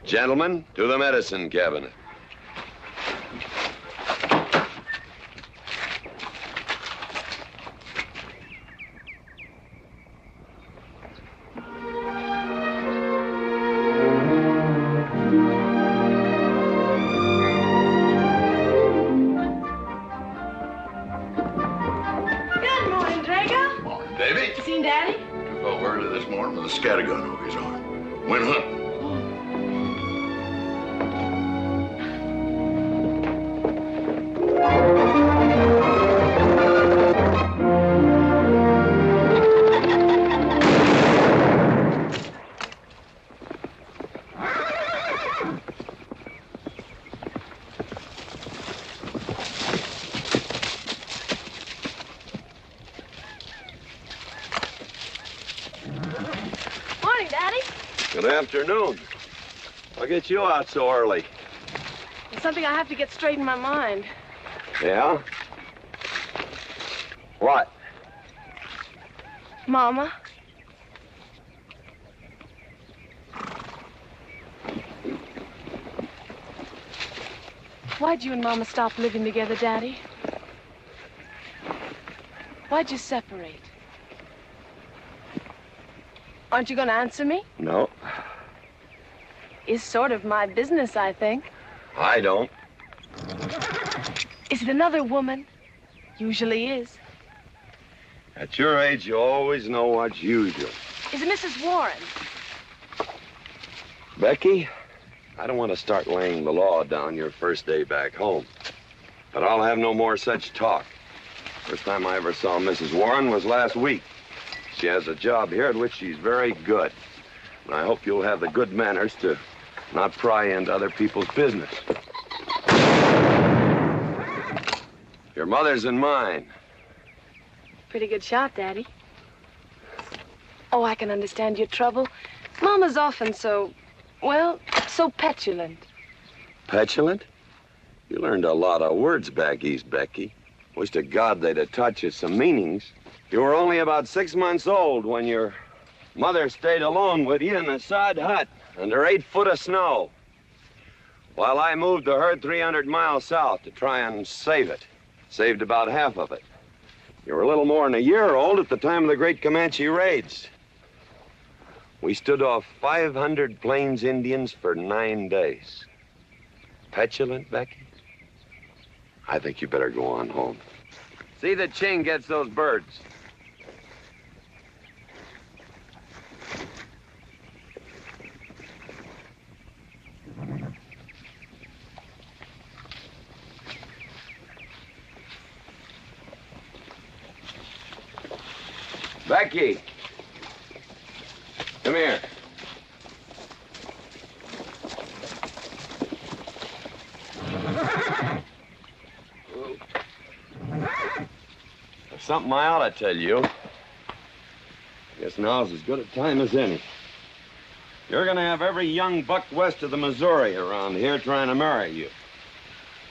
Gentlemen, to the medicine cabinet. Good morning, Drago. Morning, Davy. You seen Daddy? Took over early this morning with a scattergun over his arm. Went hunting. Morning, Daddy. Good afternoon. I'll get you out so early. There's something I have to get straight in my mind. Yeah? What? Mama. Why'd you and Mama stop living together, Daddy? Why'd you separate? Aren't you going to answer me? No, It's sort of my business, I think. I don't. Is it another woman? Usually is. At your age, you always know what's usual. Is it Mrs. Warren? Becky, I don't want to start laying the law down your first day back home. But I'll have no more such talk. First time I ever saw Mrs. Warren was last week. She has a job here at which she's very good. And I hope you'll have the good manners to not pry into other people's business. Your mother's and mine. Pretty good shot, Daddy. Oh, I can understand your trouble. Mama's often so, well, so petulant. Petulant? You learned a lot of words back east, Becky. Wish to God they'd have taught you some meanings. You were only about 6 months old when your mother stayed alone with you in a sod hut under 8 foot of snow, while I moved the herd 300 miles south to try and save it. Saved about half of it. You were a little more than a year old at the time of the great Comanche raids. We stood off 500 Plains Indians for 9 days. Petulant, Becky? I think you better go on home. See that Ching gets those birds. Becky, come here. There's something I ought to tell you. I guess now's as good a time as any. You're gonna have every young buck west of the Missouri around here trying to marry you.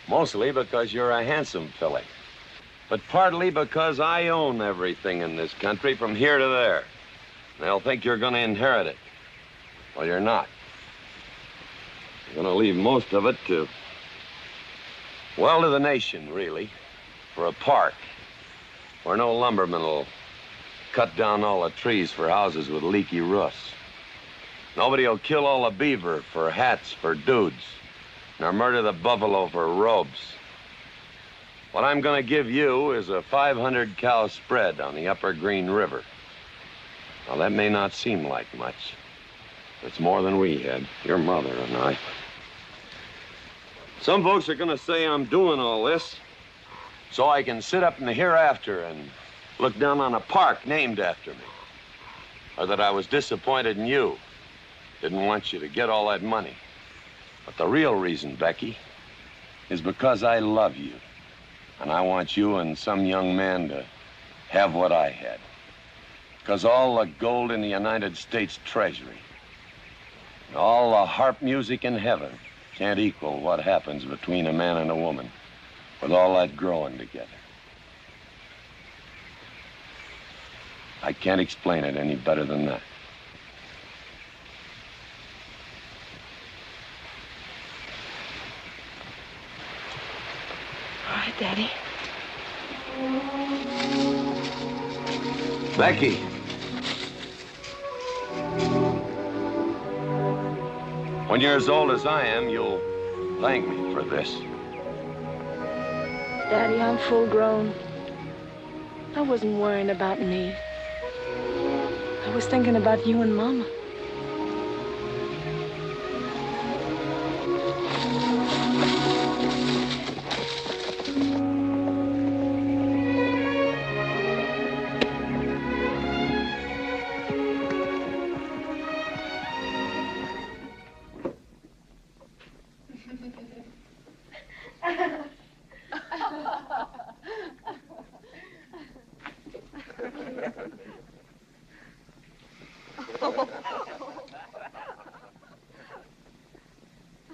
Mostly because you're a handsome filly. But partly because I own everything in this country from here to there. They'll think you're gonna inherit it. Well, you're not. You're gonna leave most of it to, well, to the nation, really. For a park where no lumberman will cut down all the trees for houses with leaky roofs. Nobody will kill all the beaver for hats for dudes, nor murder the buffalo for robes. What I'm going to give you is a 500-cow spread on the upper Green River. Now, that may not seem like much. It's more than we had, your mother and I. Some folks are going to say I'm doing all this so I can sit up in the hereafter and look down on a park named after me. Or that I was disappointed in you. Didn't want you to get all that money. But the real reason, Becky, is because I love you. And I want you and some young man to have what I had. Because all the gold in the United States Treasury and all the harp music in heaven can't equal what happens between a man and a woman with all that growing together. I can't explain it any better than that. All right, Daddy. Becky. When you're as old as I am, you'll thank me for this. Daddy, I'm full grown. I wasn't worrying about me. I was thinking about you and Mama.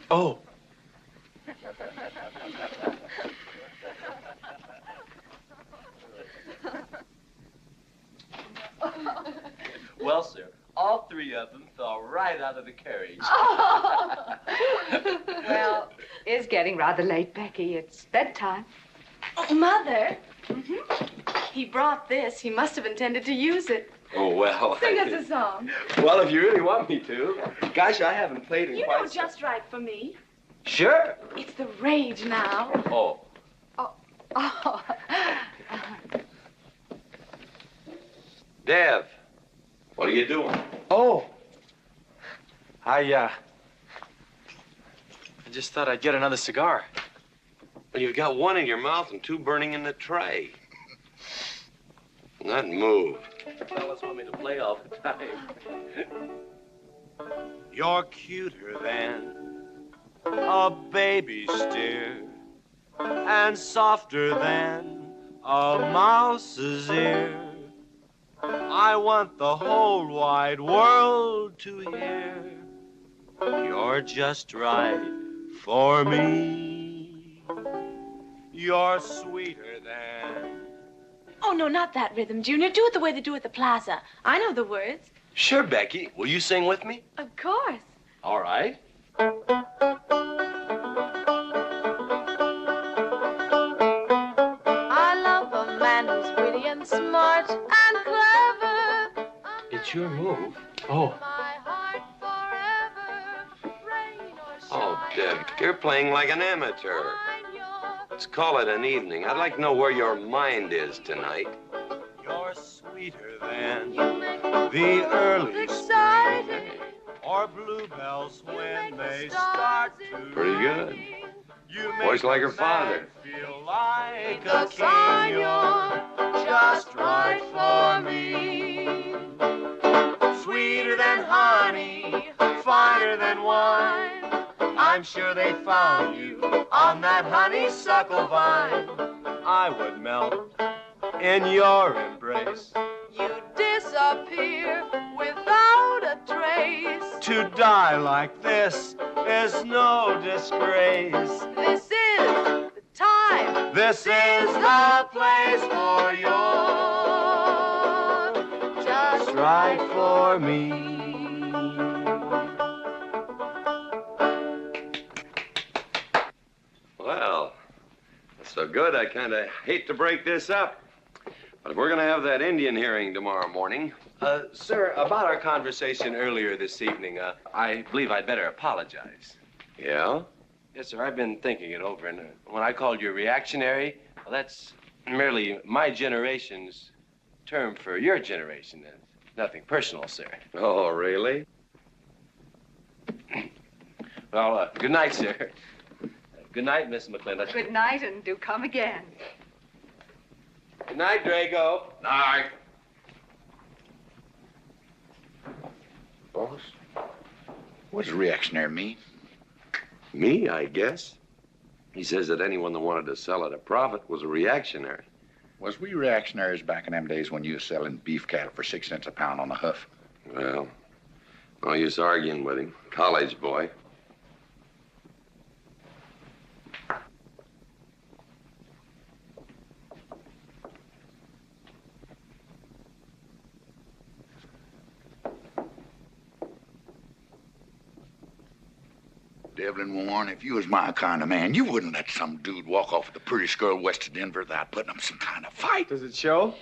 Oh. Well, sir, all 3 of them fell right out of the carriage. Well, it's getting rather late, Becky. It's bedtime. Oh, Mother. He brought this. He must have intended to use it. Oh, well. Sing us a song. Well, if you really want me to. Gosh, I haven't played in You quite know just right for me. Sure. It's the rage now. Oh. Oh. Dev, what are you doing? Oh. I just thought I'd get another cigar. Well, you've got one in your mouth and two burning in the tray. Not move. Fellas want me to play all the time. You're cuter than a baby steer and softer than a mouse's ear. I want the whole wide world to hear. You're just right for me. You're sweeter than... Oh, no, not that rhythm, Junior. Do it the way they do at the plaza. I know the words. Sure, Becky. Will you sing with me? Of course. All right. I love a man who's witty and smart and clever. It's your move. Oh. Oh, Dev, you're playing like an amateur. Let's call it an evening. I'd like to know where your mind is tonight. You're sweeter than the early spring or bluebells when they start to Pretty good. ring. You Voice like her make a father. man feel like a king. You're just right for me. Sweeter than honey, finer than wine. I'm sure they found you on that honeysuckle vine. I would melt in your embrace. You disappear without a trace. To die like this is no disgrace. This is the time. This is the place for you. Just Right for me. Well, that's so good, I kind of hate to break this up. But if we're going to have that Indian hearing tomorrow morning... Sir, about our conversation earlier this evening, I believe I'd better apologize. Yeah? Yes, sir, I've been thinking it over, and when I called you reactionary, well, that's merely my generation's term for your generation. Nothing personal, sir. Oh, really? Well, good night, sir. Good night, Miss McLintock. Good night, and do come again. Good night, Drago. Night. Boss? What does reactionary mean? Me, I guess. He says that anyone that wanted to sell at a profit was a reactionary. Was we reactionaries back in them days when you was selling beef cattle for 6 cents a pound on the hoof? Well, no use arguing with him. College boy. Devlin Warren, if you was my kind of man, you wouldn't let some dude walk off with the prettiest girl west of Denver without putting up some kind of fight. Does it show?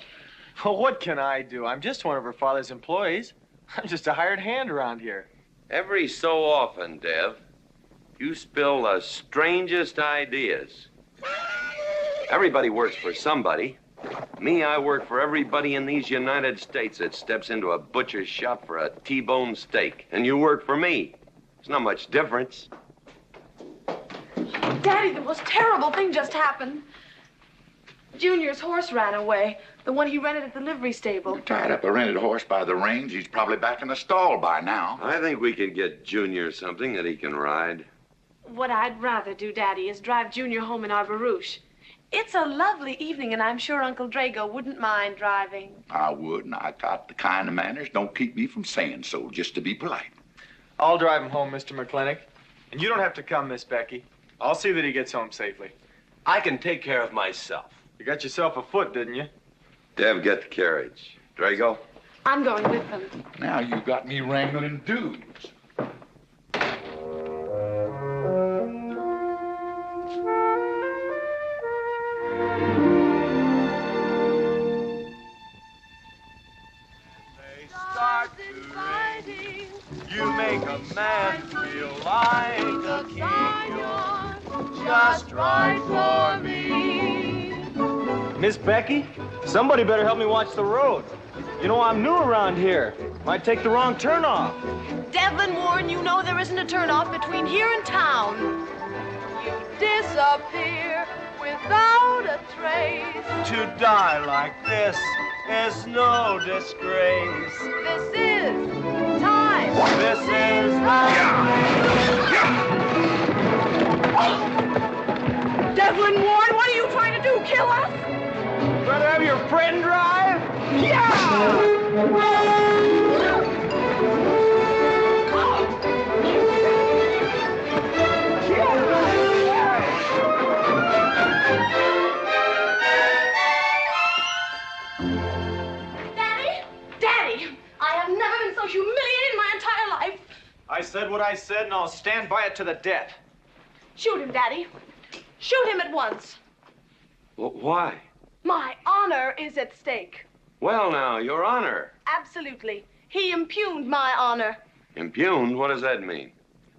Well, what can I do? I'm just one of her father's employees. I'm just a hired hand around here. Every so often, Dev, you spill the strangest ideas. Everybody works for somebody. Me, I work for everybody in these United States that steps into a butcher's shop for a T-bone steak. And you work for me. There's not much difference. Daddy, the most terrible thing just happened. Junior's horse ran away. The one he rented at the livery stable. Tied up a rented horse by the reins. He's probably back in the stall by now. I think we could get Junior something that he can ride. What I'd rather do, Daddy, is drive Junior home in our barouche. It's a lovely evening, and I'm sure Uncle Drago wouldn't mind driving. I would, and I got the kind of manners don't keep me from saying so, just to be polite. I'll drive him home, Mr. McLintock. And you don't have to come, Miss Becky. I'll see that he gets home safely. I can take care of myself. You got yourself a foot, didn't you? Dev, get the carriage. Drago? I'm going with them. Now you got me wrangling dudes. just right for me. Miss Becky, somebody better help me watch the road. You know, I'm new around here. Might take the wrong turnoff. Devlin Warren, you know there isn't a turnoff between here and town. You disappear without a trace. To die like this is no disgrace. This is time. This is Devlin Warren, what are you trying to do? Kill us? Rather have your friend drive? Daddy, I have never been so humiliated in my entire life. I said what I said, and I'll stand by it to the death. Shoot him, Daddy. Shoot him at once. Well, why? My honor is at stake. Well, now, Your Honor. Absolutely. He impugned my honor. Impugned? What does that mean?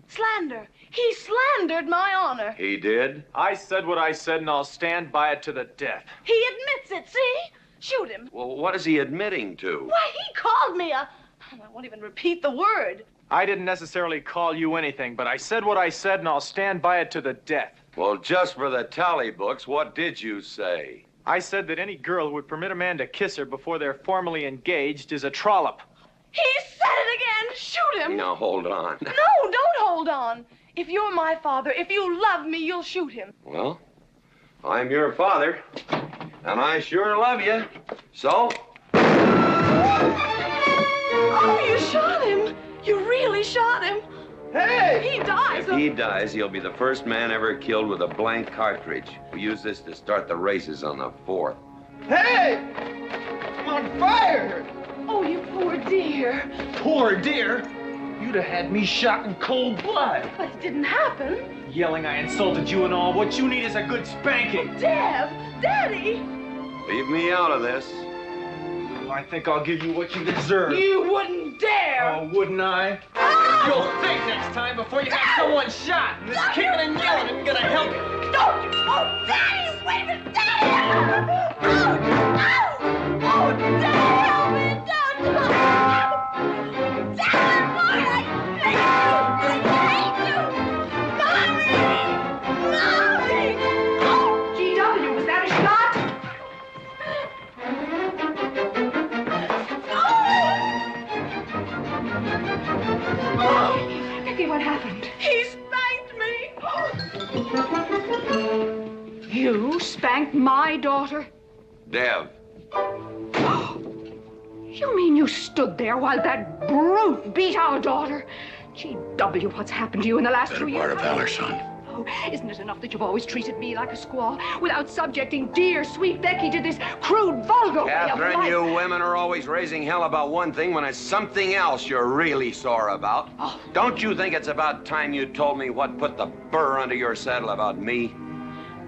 Slander. He slandered my honor. He did? I said what I said, and I'll stand by it to the death. He admits it, see? Shoot him. Well, what is he admitting to? Why, he called me a... I won't even repeat the word. I didn't necessarily call you anything, but I said what I said, and I'll stand by it to the death. Well, just for the tally books, what did you say? I said that any girl who would permit a man to kiss her before they're formally engaged is a trollop. He said it again. Shoot him. Now, hold on. No, don't hold on. If you're my father, if you love me, you'll shoot him. Well, I'm your father, and I sure love you. So? Oh, you shot him. You really shot him. Hey! He dies. If he dies, he'll be the first man ever killed with a blank cartridge. We use this to start the races on the 4th. Hey! I'm on fire! Oh, you poor dear. Poor dear? You'd have had me shot in cold blood. But it didn't happen. Yelling I insulted you and all. What you need is a good spanking. Oh, Dev! Daddy! Leave me out of this. Well, I think I'll give you what you deserve. You wouldn't dare! Oh, wouldn't I? You'll think next time before you have someone shot. And this kicking and yelling isn't gonna help you. Don't! Oh, Daddy! Wait a minute! Daddy! Oh, Daddy, help me! Don't! Daddy, Lord, I hate you! Mommy! Oh, G.W., was that a shot? Becky, what happened? He spanked me! You spanked my daughter? Dev. You mean you stood there while that brute beat our daughter? G.W., what's happened to you in the last 2 years? Part of valor, son. Oh, isn't it enough that you've always treated me like a squaw without subjecting dear, sweet Becky to this crude, vulgar way of Catherine, life? you women are always raising hell about one thing when it's something else you're really sore about. Oh. Don't you think it's about time you told me what put the burr under your saddle about me?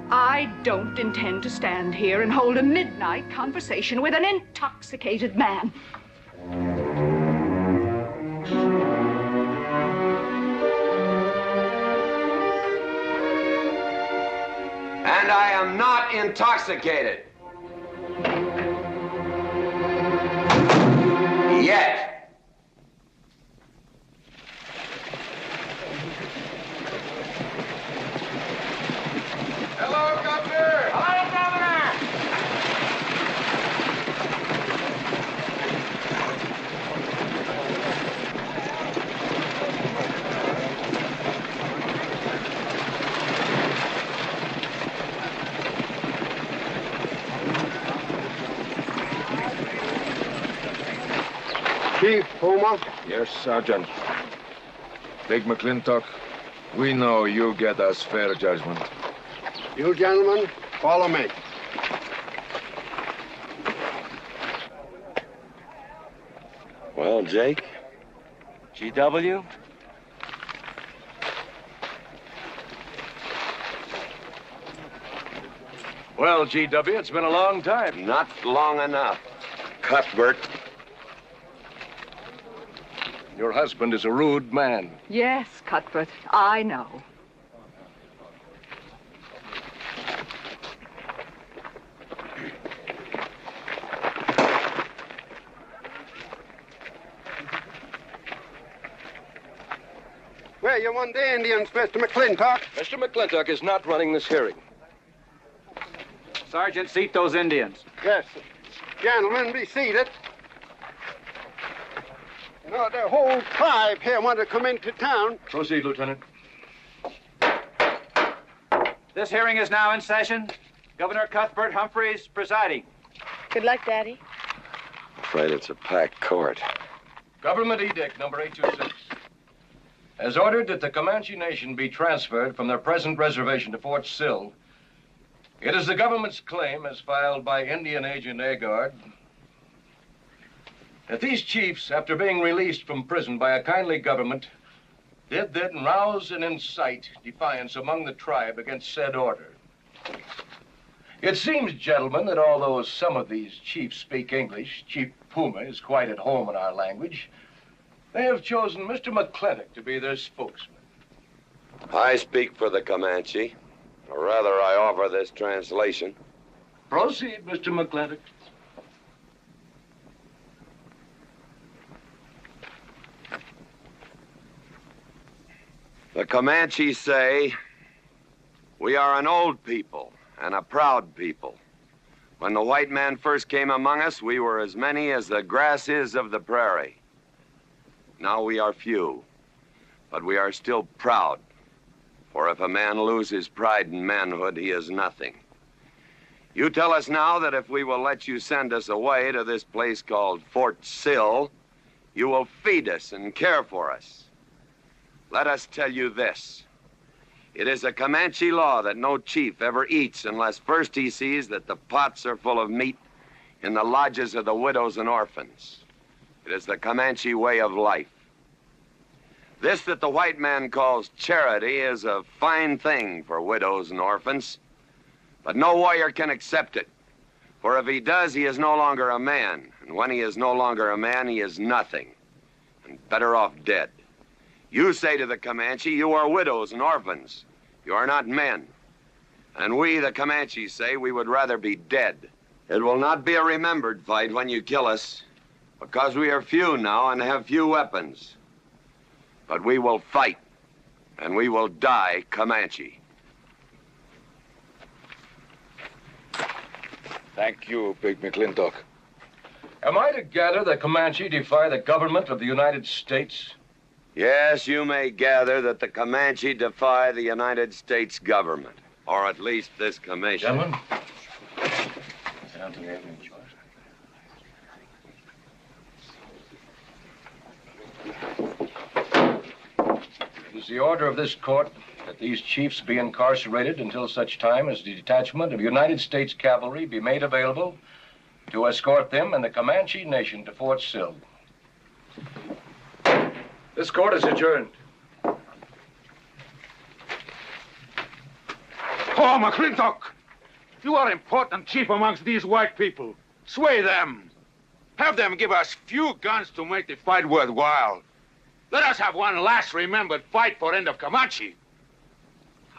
I don't intend to stand here and hold a midnight conversation with an intoxicated man. And I am not intoxicated. Yet. Hello, Governor! Hello, Governor! Chief Puma? Yes, Sergeant. Big McLintock, we know you get us fair judgment. You gentlemen, follow me. Well, Jake? G.W.? Well, G.W., it's been a long time. Not long enough. Cuthbert. Your husband is a rude man. Yes, Cuthbert, I know. say you want the Indians, Mr. McLintock? Mr. McLintock is not running this hearing. Sergeant, seat those Indians. Yes. Gentlemen, be seated. You know, the whole tribe here want to come into town. Proceed, Lieutenant. This hearing is now in session. Governor Cuthbert Humphreys presiding. Good luck, Daddy. Afraid it's a packed court. Government Edict number 826 has ordered that the Comanche Nation be transferred from their present reservation to Fort Sill. It is the government's claim, as filed by Indian Agent Agard, that these chiefs, after being released from prison by a kindly government, did then rouse and incite defiance among the tribe against said order. It seems, gentlemen, that although some of these chiefs speak English, Chief Puma is quite at home in our language, they have chosen Mr. McLintock to be their spokesman. I speak for the Comanche. Or rather, I offer this translation. Proceed, Mr. McLintock. The Comanche say, we are an old people and a proud people. When the white man first came among us, we were as many as the grass is of the prairie. Now we are few, but we are still proud. For if a man loses pride in manhood, he is nothing. You tell us now that if we will let you send us away to this place called Fort Sill, you will feed us and care for us. Let us tell you this. It is a Comanche law that no chief ever eats unless first he sees that the pots are full of meat in the lodges of the widows and orphans. It is the Comanche way of life. This that the white man calls charity is a fine thing for widows and orphans, but no warrior can accept it. For if he does, he is no longer a man, and when he is no longer a man, he is nothing, and better off dead. You say to the Comanche, you are widows and orphans. You are not men. And we, the Comanche, say we would rather be dead. It will not be a remembered fight when you kill us, because we are few now and have few weapons. But we will fight, and we will die Comanche. Thank you, Big McLintock. Am I to gather that Comanche defy the government of the United States? Yes, you may gather that the Comanche defy the United States government, or at least this commission. Gentlemen, it is the order of this court that these chiefs be incarcerated until such time as the detachment of United States cavalry be made available to escort them and the Comanche Nation to Fort Sill. This court is adjourned. Oh, McLintock! You are important chief amongst these white people. Sway them. Have them give us few guns to make the fight worthwhile. Let us have one last remembered fight for end of Comanche.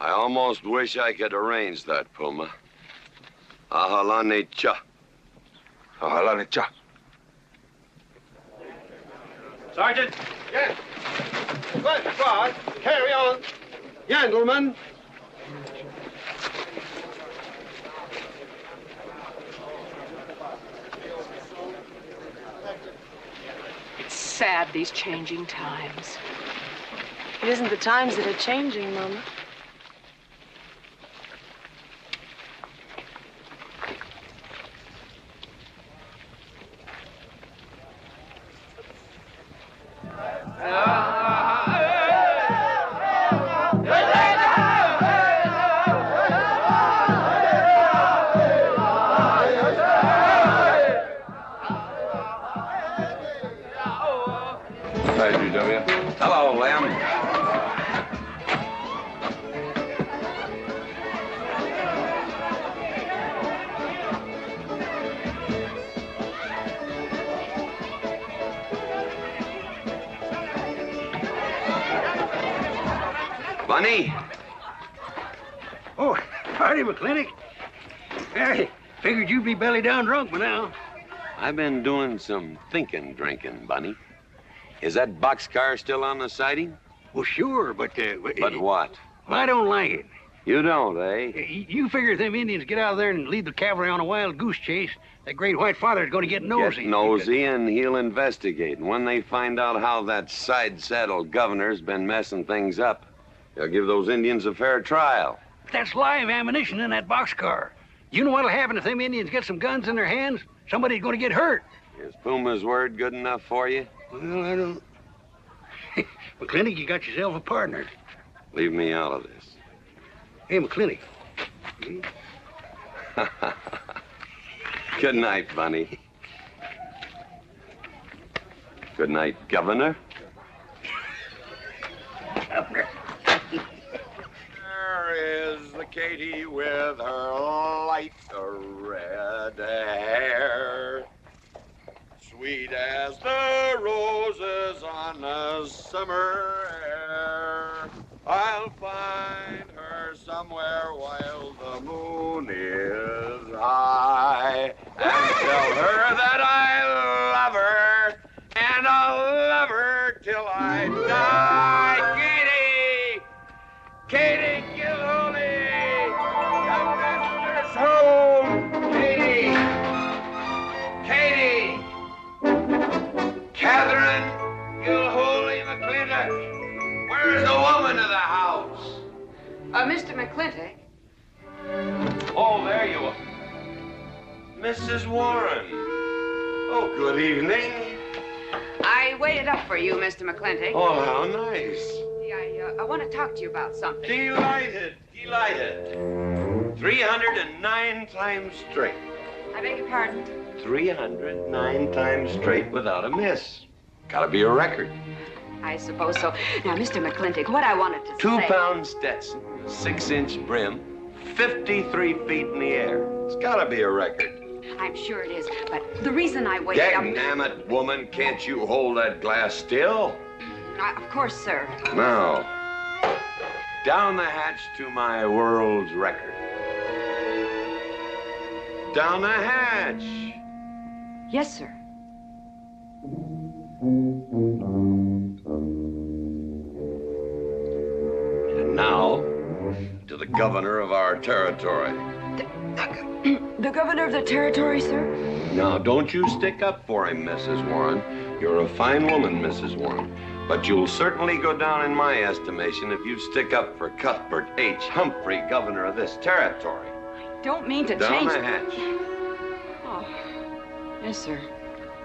I almost wish I could arrange that, Puma. Ahalani cha. Ahalani cha. Sergeant! Yes. Good God. Carry on. Gentlemen. It's sad, these changing times. It isn't the times that are changing, Mama. Hello, Lem. Bunny? Oh, howdy, McLintock. Hey, figured you'd be belly down drunk by now. I've been doing some drinking, Bunny. Is that boxcar still on the siding? Well, sure, but... But what? I don't like it. You don't, eh? You figure if them Indians get out there and lead the cavalry on a wild goose chase, that great white father's going to get nosy. Get nosy, and he'll investigate. And when they find out how that side-saddled governor's been messing things up, they'll give those Indians a fair trial. That's live ammunition in that boxcar. You know what'll happen if them Indians get some guns in their hands? Somebody's going to get hurt. Is Puma's word good enough for you? Well, I don't... McLintock, you got yourself a partner. Leave me out of this. Hey, McLintock. Good night, Bunny. Good night, Governor. Governor. There is the Katie with her light red hair, sweet as the roses on a summer air. I'll find her somewhere while the moon is high, and tell her that I love her, and I'll love her till I die. Katie Gilhooly, the master's home. Katie, Catherine Gilhooly McLintock, where is the woman of the house? Mr. McLintock. Oh, there you are. Mrs. Warren. Oh, good evening. I waited up for you, Mr. McLintock. Oh, how nice. I want to talk to you about something. Delighted. 309 times straight. I beg your pardon? 309 times straight without a miss. Gotta be a record. I suppose so. Now, Mr. McLintock, what I wanted to say... 2-pound Stetson, 6-inch brim, 53 feet in the air. It's gotta be a record. I'm sure it is, but the reason I waited up... Damn it, woman, can't you hold that glass still? Of course, sir. Now, down the hatch to my world's record. Down the hatch. Yes, sir. And now, to the governor of our territory. The governor of the territory, sir? Now, don't you stick up for him, Mrs. Warren. You're a fine woman, Mrs. Warren. But you'll certainly go down in my estimation if you stick up for Cuthbert H. Humphrey, governor of this territory. I don't mean to Down change... the hatch. Oh, yes, sir.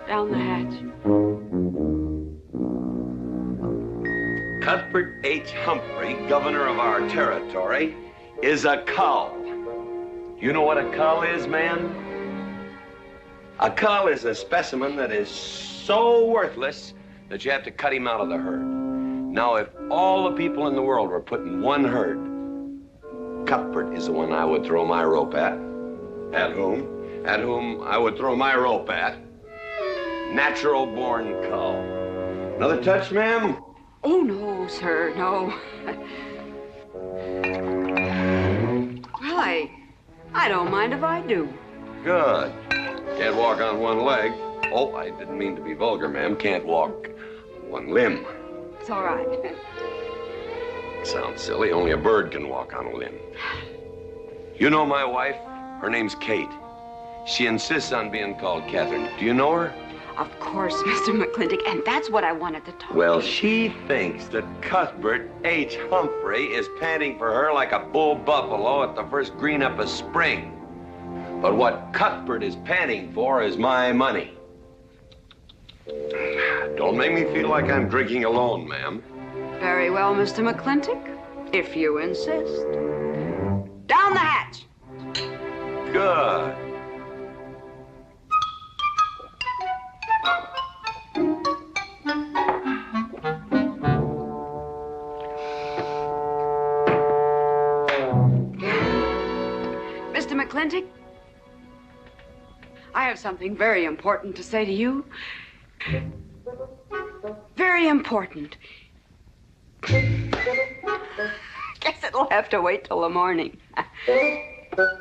Down the hatch. Cuthbert H. Humphrey, governor of our territory, is a cull. You know what a cull is, man? A cull is a specimen that is so worthless that you have to cut him out of the herd. Now, if all the people in the world were put in one herd, Cuthbert is the one I would throw my rope at. At whom I would throw my rope at. Natural-born cull. Another touch, ma'am? Oh, no, sir, no. Well, I don't mind if I do. Good. Can't walk on one leg. Oh, I didn't mean to be vulgar, ma'am. Can't walk one limb. It's all right. Sounds silly. Only a bird can walk on a limb. You know my wife? Her name's Kate. She insists on being called Catherine. Do you know her? Of course, Mr. McLintock, and that's what I wanted to talk Well, to you. she thinks that Cuthbert H. Humphrey is panting for her like a bull buffalo at the first green up of spring. But what Cuthbert is panting for is my money. Don't make me feel like I'm drinking alone, ma'am. Very well, Mr. McLintock, if you insist. Down the hatch. Good. Mr. McLintock, I have something very important to say to you. Very important. Guess it'll have to wait till the morning.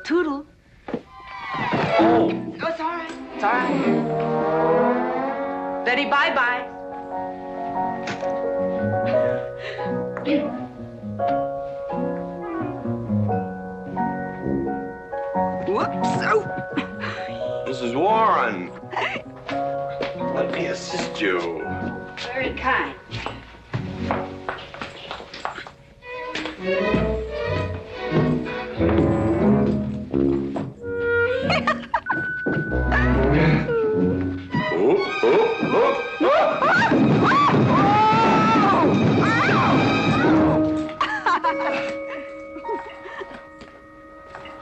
Toodle. Oh, it's all right. It's all right. Betty, bye-bye. Whoops. Oh. Mrs. Warren. Let me assist you. Very kind.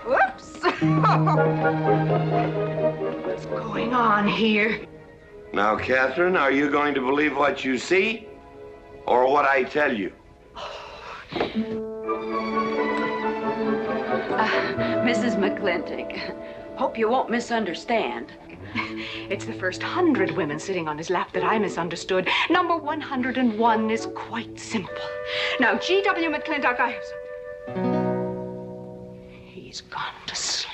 Whoops. What's going on here? Now, Catherine, are you going to believe what you see or what I tell you? Mrs. McLintock, hope you won't misunderstand. It's the first 100 women sitting on his lap that I misunderstood. Number 101 is quite simple. Now, G.W. McLintock, I have He's gone to sleep.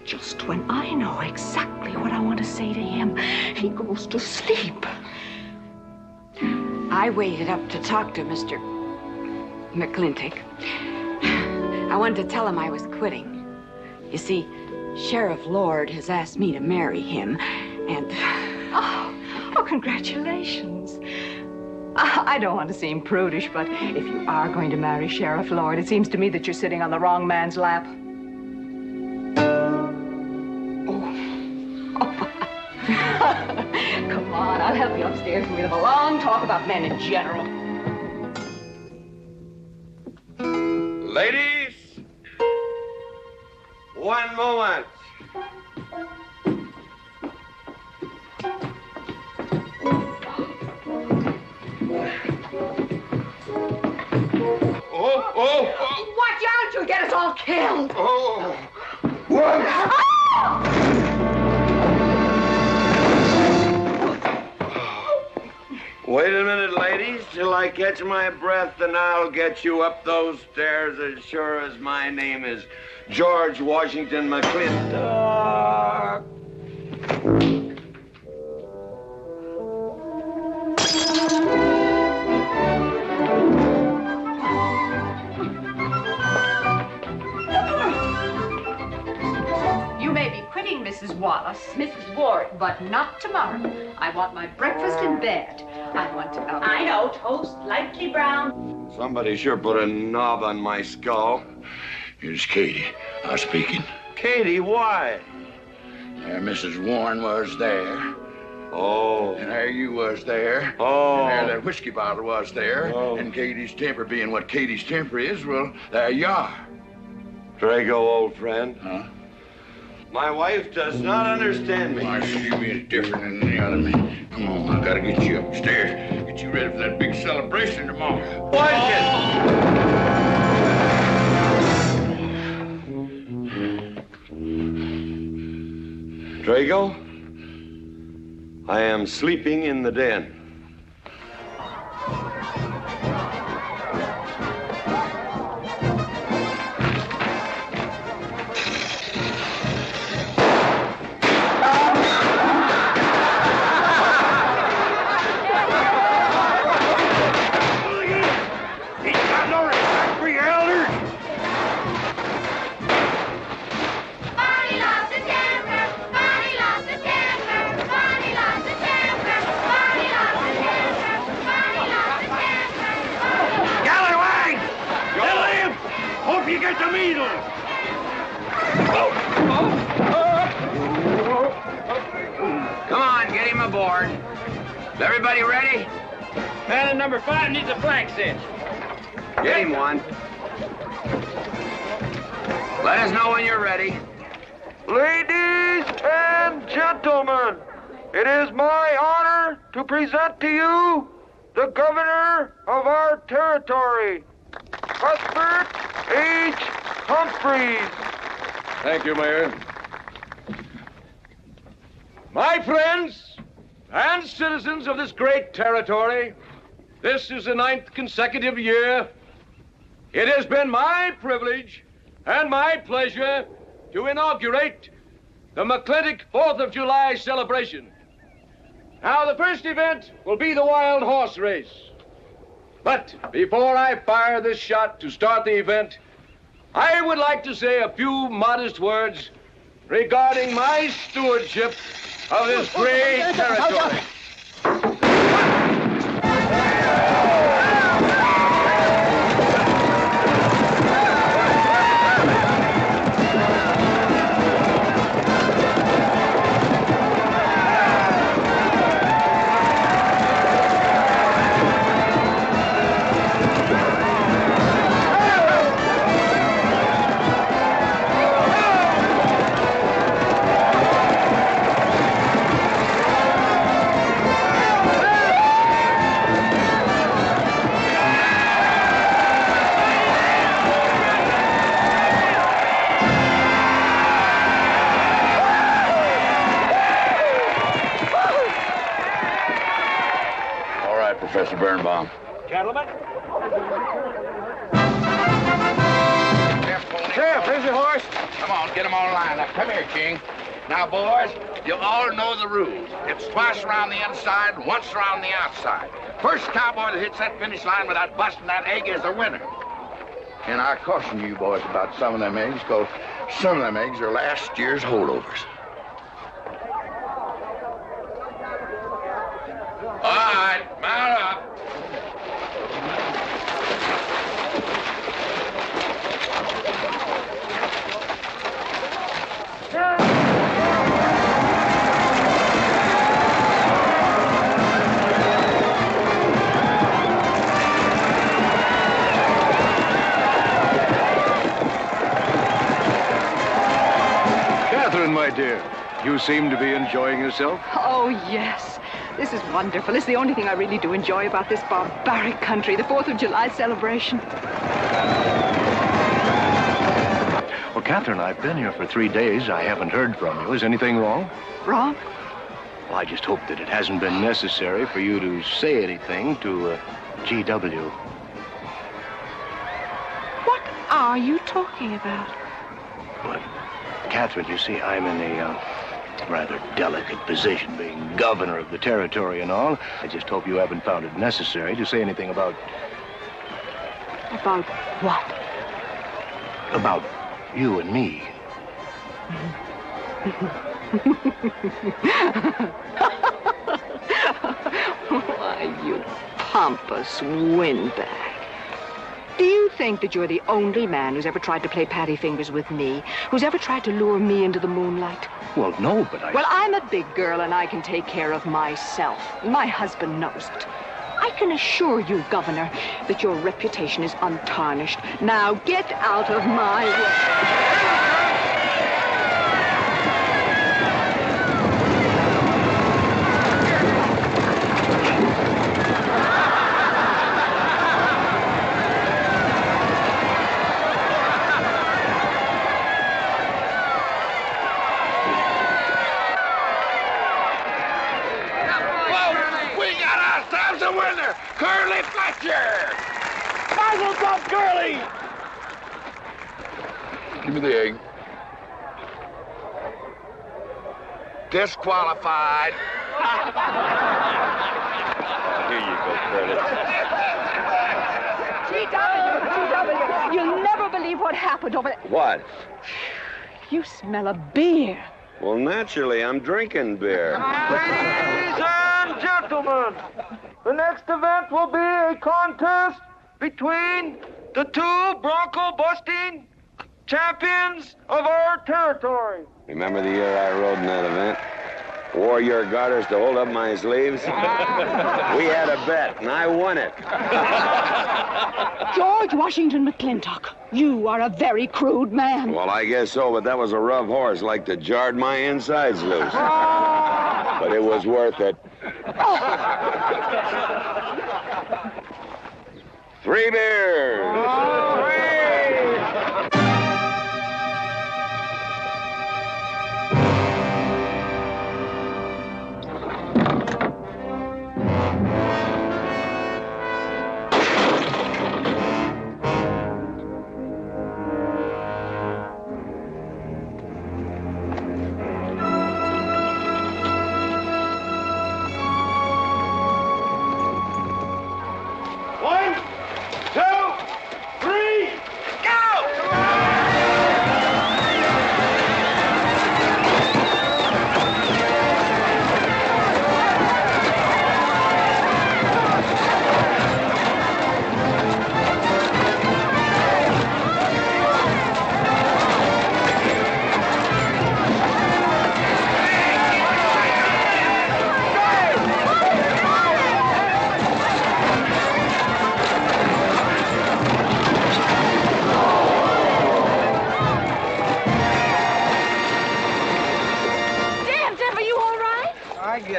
Just when I know exactly what I want to say to him, he goes to sleep. I waited up to talk to Mr. McLintock. I wanted to tell him I was quitting. You see, Sheriff Lord has asked me to marry him, and... Oh, congratulations. I don't want to seem prudish, but if you are going to marry Sheriff Lord, it seems to me that you're sitting on the wrong man's lap. Come on, I'll help you upstairs and we'll have a long talk about men in general. Ladies, one moment. Oh! Watch out, you'll get us all killed! Oh! What? Wait a minute, ladies, till I catch my breath, and I'll get you up those stairs as sure as my name is George Washington McLintock. You may be quitting, Mrs. Wallace. Mrs. Ward. But not tomorrow. I want my breakfast in bed. I want to... I know. Toast, lightly brown. Somebody sure put a knob on my skull. Here's Katie. I was speaking. Katie, why? There Mrs. Warren was there. Oh. And there you was there. Oh. And there that whiskey bottle was there. Oh. And Katie's temper being what Katie's temper is, well, there you are. Drago, old friend. Huh? My wife does not understand me. Why, she means different than any other man. Come on, I gotta get you upstairs. Get you ready for that big celebration tomorrow. What? Drago, I am sleeping in the den. Come on, get him aboard. Is everybody ready? Man in number 5 needs a flank cinch. Get him one. Let us know when you're ready. Ladies and gentlemen, it is my honor to present to you the governor of our territory, Prosperous H. Humphreys. Thank you, Mayor. My friends and citizens of this great territory, this is the 9th consecutive year. It has been my privilege and my pleasure to inaugurate the McLintock 4th of July celebration. Now, the first event will be the wild horse race. But before I fire this shot to start the event, I would like to say a few modest words regarding my stewardship of this great territory. Professor Birnbaum. Gentlemen. Sheriff, here's your horse. Come on, get him on line. Now, come here, King. Now, boys, you all know the rules. It's twice around the inside, once around the outside. First cowboy that hits that finish line without busting that egg is the winner. And I caution you boys about some of them eggs, because some of them eggs are last year's holdovers. All right, mount up. Catherine, my dear, you seem to be enjoying yourself. Oh, yes. This is wonderful. It's the only thing I really do enjoy about this barbaric country, the 4th of July celebration. Well, Catherine, I've been here for 3 days. I haven't heard from you. Is anything wrong? Wrong? Well, I just hope that it hasn't been necessary for you to say anything to GW. What are you talking about? Well, Catherine, you see, I'm in a rather delicate position, being governor of the territory and all. I just hope you haven't found it necessary to say anything about... About what? About you and me. Why, you pompous windbag. Do you think that you're the only man who's ever tried to play patty fingers with me, who's ever tried to lure me into the moonlight? Well, no, but I... Well, I'm a big girl and I can take care of myself. My husband knows it. I can assure you, Governor, that your reputation is untarnished. Now get out of my way. Curly Fletcher! Muzzles up, Curly! Give me the egg. Disqualified. Here you go, Curly. GW! You'll never believe what happened over there. What? You smell a beer. Well, naturally, I'm drinking beer. Ladies and gentlemen, the next event will be a contest between the two bronco-busting champions of our territory. Remember the year I rode in that event? Wore your garters to hold up my sleeves? We had a bet, and I won it. George Washington McLintock, you are a very crude man. Well, I guess so, but that was a rough horse, like to jarred my insides loose. But it was worth it. 3 beers.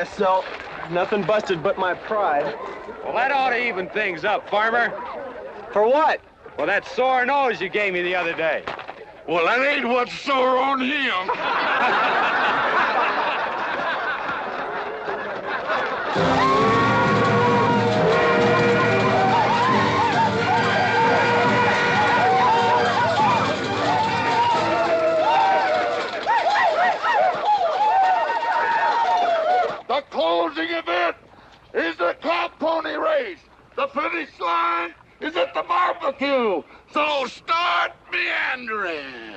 guess so. Nothing busted but my pride. Well, that ought to even things up, farmer. For what? Well, that sore nose you gave me the other day. Well, that ain't what's sore on him. The closing event is the cow pony race. The finish line is at the barbecue. So start meandering.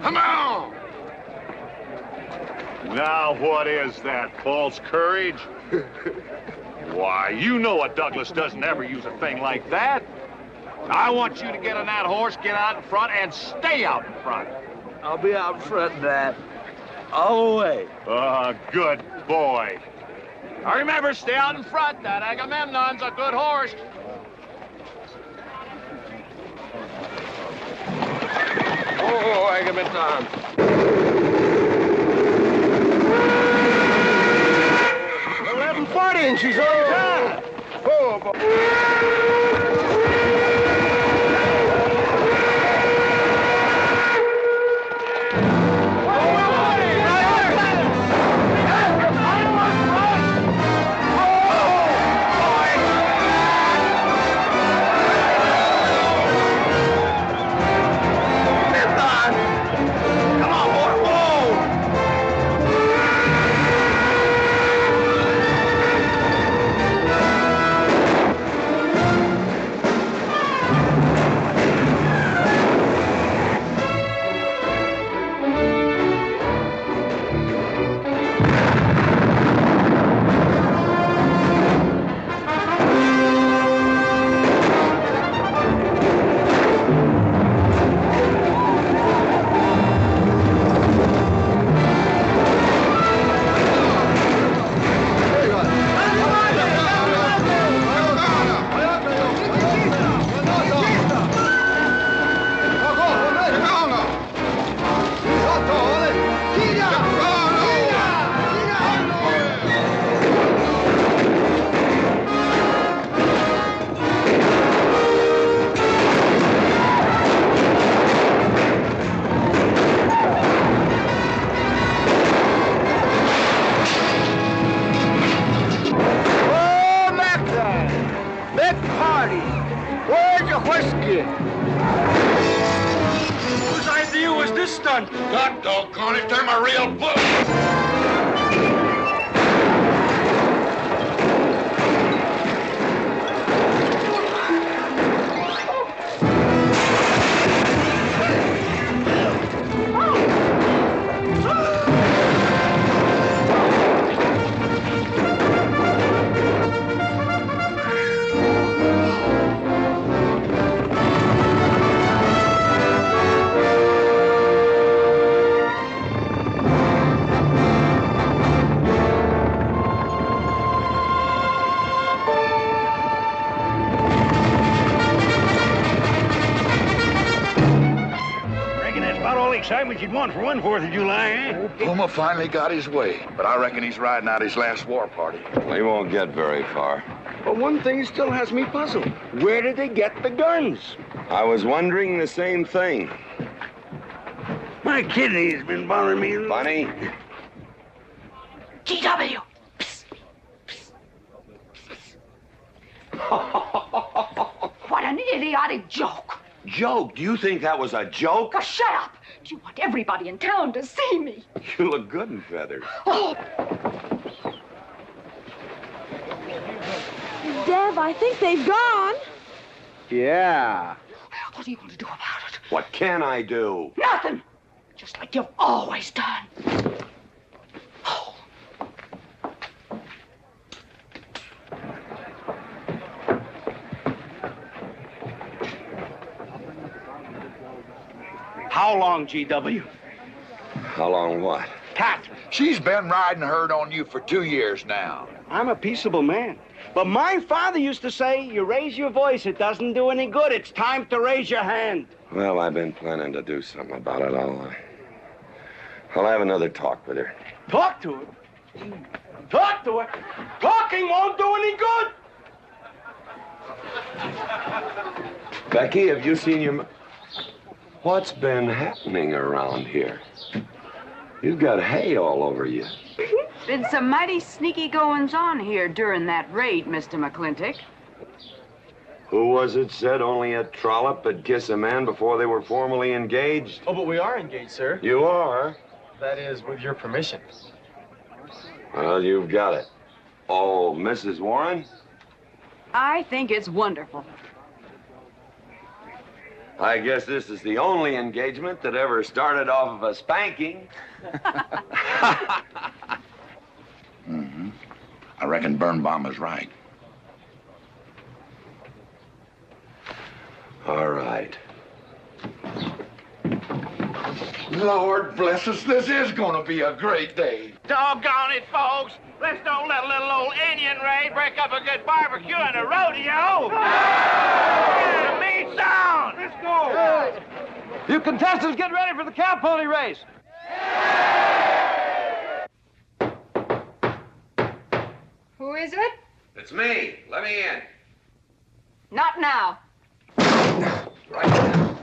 Come on. Now, what is that, false courage? Why, you know a Douglas doesn't ever use a thing like that. I want you to get on that horse, get out in front, and stay out in front. I'll be out front, Dad. All the way. Good boy. Now remember, stay out in front. That Agamemnon's a good horse. Oh, Agamemnon. 11:40 and she's on time. Oh, boy. Whose idea was this stunt? God doggone it, they're my real book. Excitement you'd want for one 4th of July, eh? Puma finally got his way, but I reckon he's riding out his last war party. He won't get very far. But one thing still has me puzzled. Where did they get the guns? I was wondering the same thing. My kidney's been bothering me. Bunny? GW! What an idiotic joke. Joke? Do you think that was a joke? Oh, shut up! Do you want everybody in town to see me? You look good in feathers. Oh! Dev, I think they've gone. Yeah. What are you going to do about it? What can I do? Nothing! Just like you've always done. How long, GW? How long what? Catherine. She's been riding herd on you for 2 years now. I'm a peaceable man. But my father used to say, you raise your voice, it doesn't do any good. It's time to raise your hand. Well, I've been planning to do something about it. I'll have another talk with her. Talk to her? Talk to her. Talking won't do any good. Becky, have you seen your... What's been happening around here? You've got hay all over you. Been some mighty sneaky goings-on here during that raid, Mr. McLintock. Who was it said only a trollop would kiss a man before they were formally engaged? Oh, but we are engaged, sir. You are? That is, with your permission. Well, you've got it. Oh, Mrs. Warren? I think it's wonderful. I guess this is the only engagement that ever started off of a spanking. Mm-hmm. I reckon Birnbaum is right. All right. Lord bless us, this is gonna be a great day. Doggone it, folks. Let's don't let a little old Indian raid break up a good barbecue and a rodeo. Yeah, meat sound. Let's go. You contestants get ready for the cow pony race. Who is it? It's me. Let me in. Not now. Right now.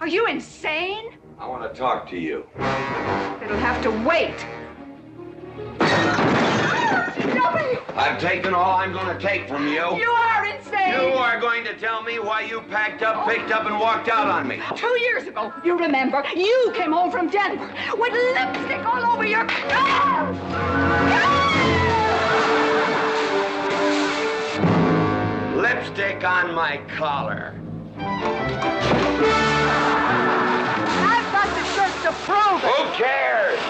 Are you insane? I want to talk to you. It'll have to wait. I've taken all I'm going to take from you. You are insane. You are going to tell me why you packed up, picked up, and walked out on me. 2 years ago, you remember, you came home from Denver with lipstick all over your... Lipstick on my collar. I've got the shirts to prove it. Who cares?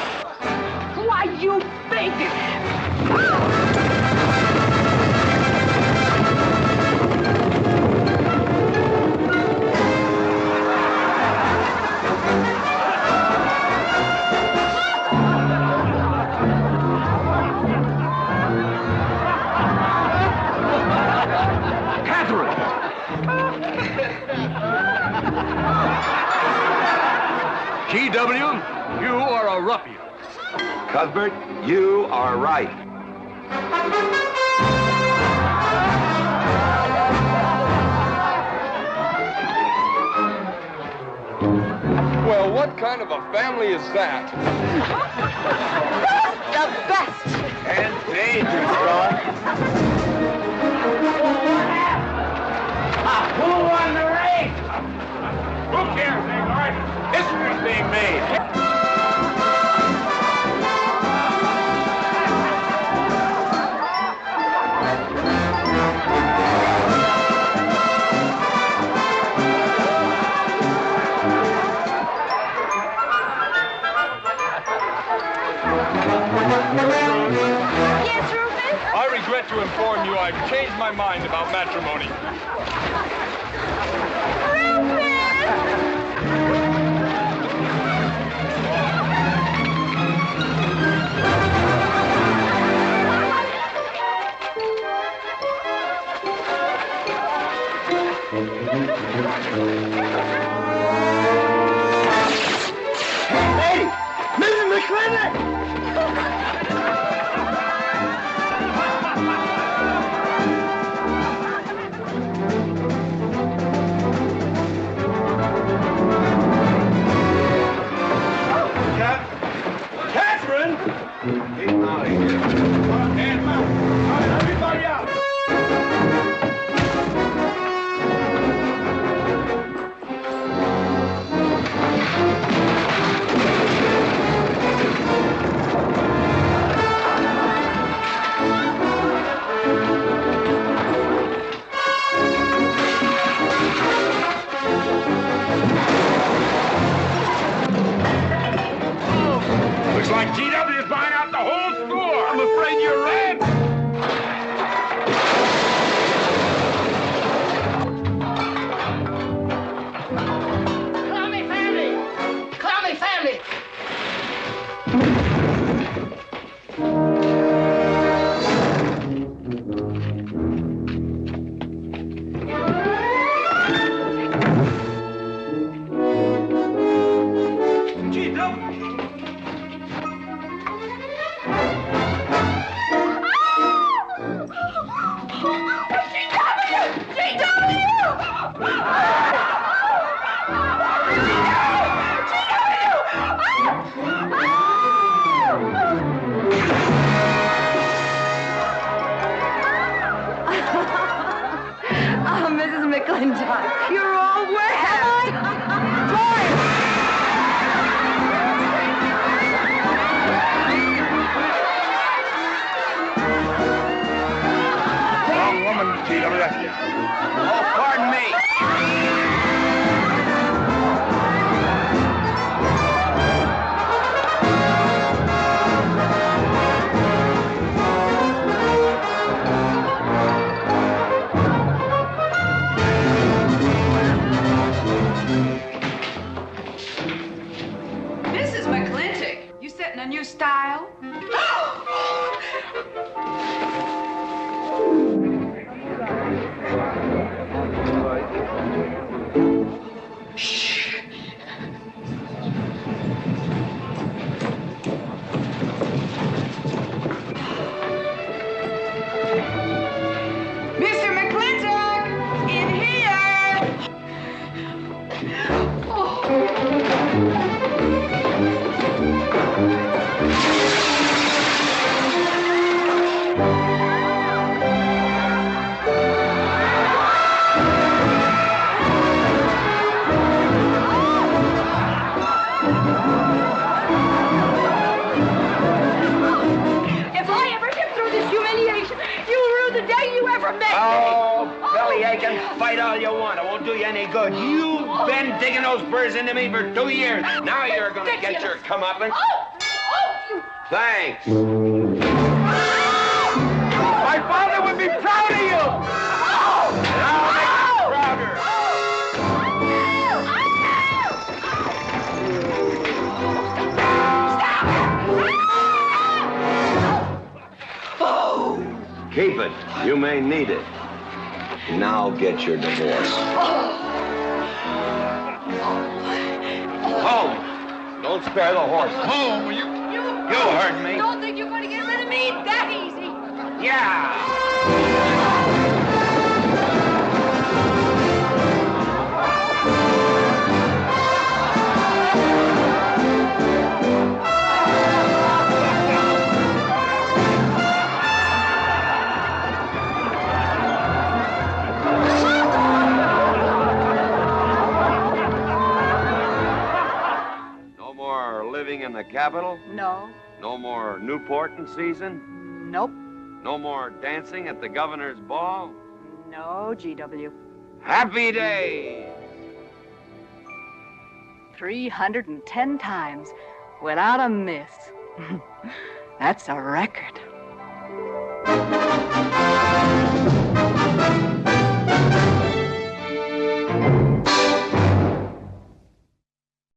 Why, you big... GW, you are a ruffian. Cuthbert, you are right. Well, what kind of a family is that? The best. And dangerous, son. Who won the race? Who cares, Ingrid? History's being made. Yes, Rufus? I regret to inform you I've changed my mind about matrimony. Hey, Mrs. McLintock! Catherine! Get out of here. Hands up. All right, everybody out. Looks like GW is buying out the whole score. I'm afraid you're right. Call me family. Call me family. in a new style? Shh. Mr. McLintock, in here! If I ever get through this humiliation, you'll rue the day you ever met me. Oh, belly aching, fight all you want. It won't do you any good. You've been digging those burrs into me for 2 years. Now you're gonna get your comeuppance. Thanks. My father would be proud of you. And I'll make you prouder. Keep it. You may need it. Now get your divorce. Home. Don't spare the horse. Home. You heard me. Don't think you're going to get rid of me that easy. Yeah. No more living in the capital? No. No more Newport in season? Nope. No more dancing at the governor's ball? No, GW. Happy days! 310 times without a miss. That's a record.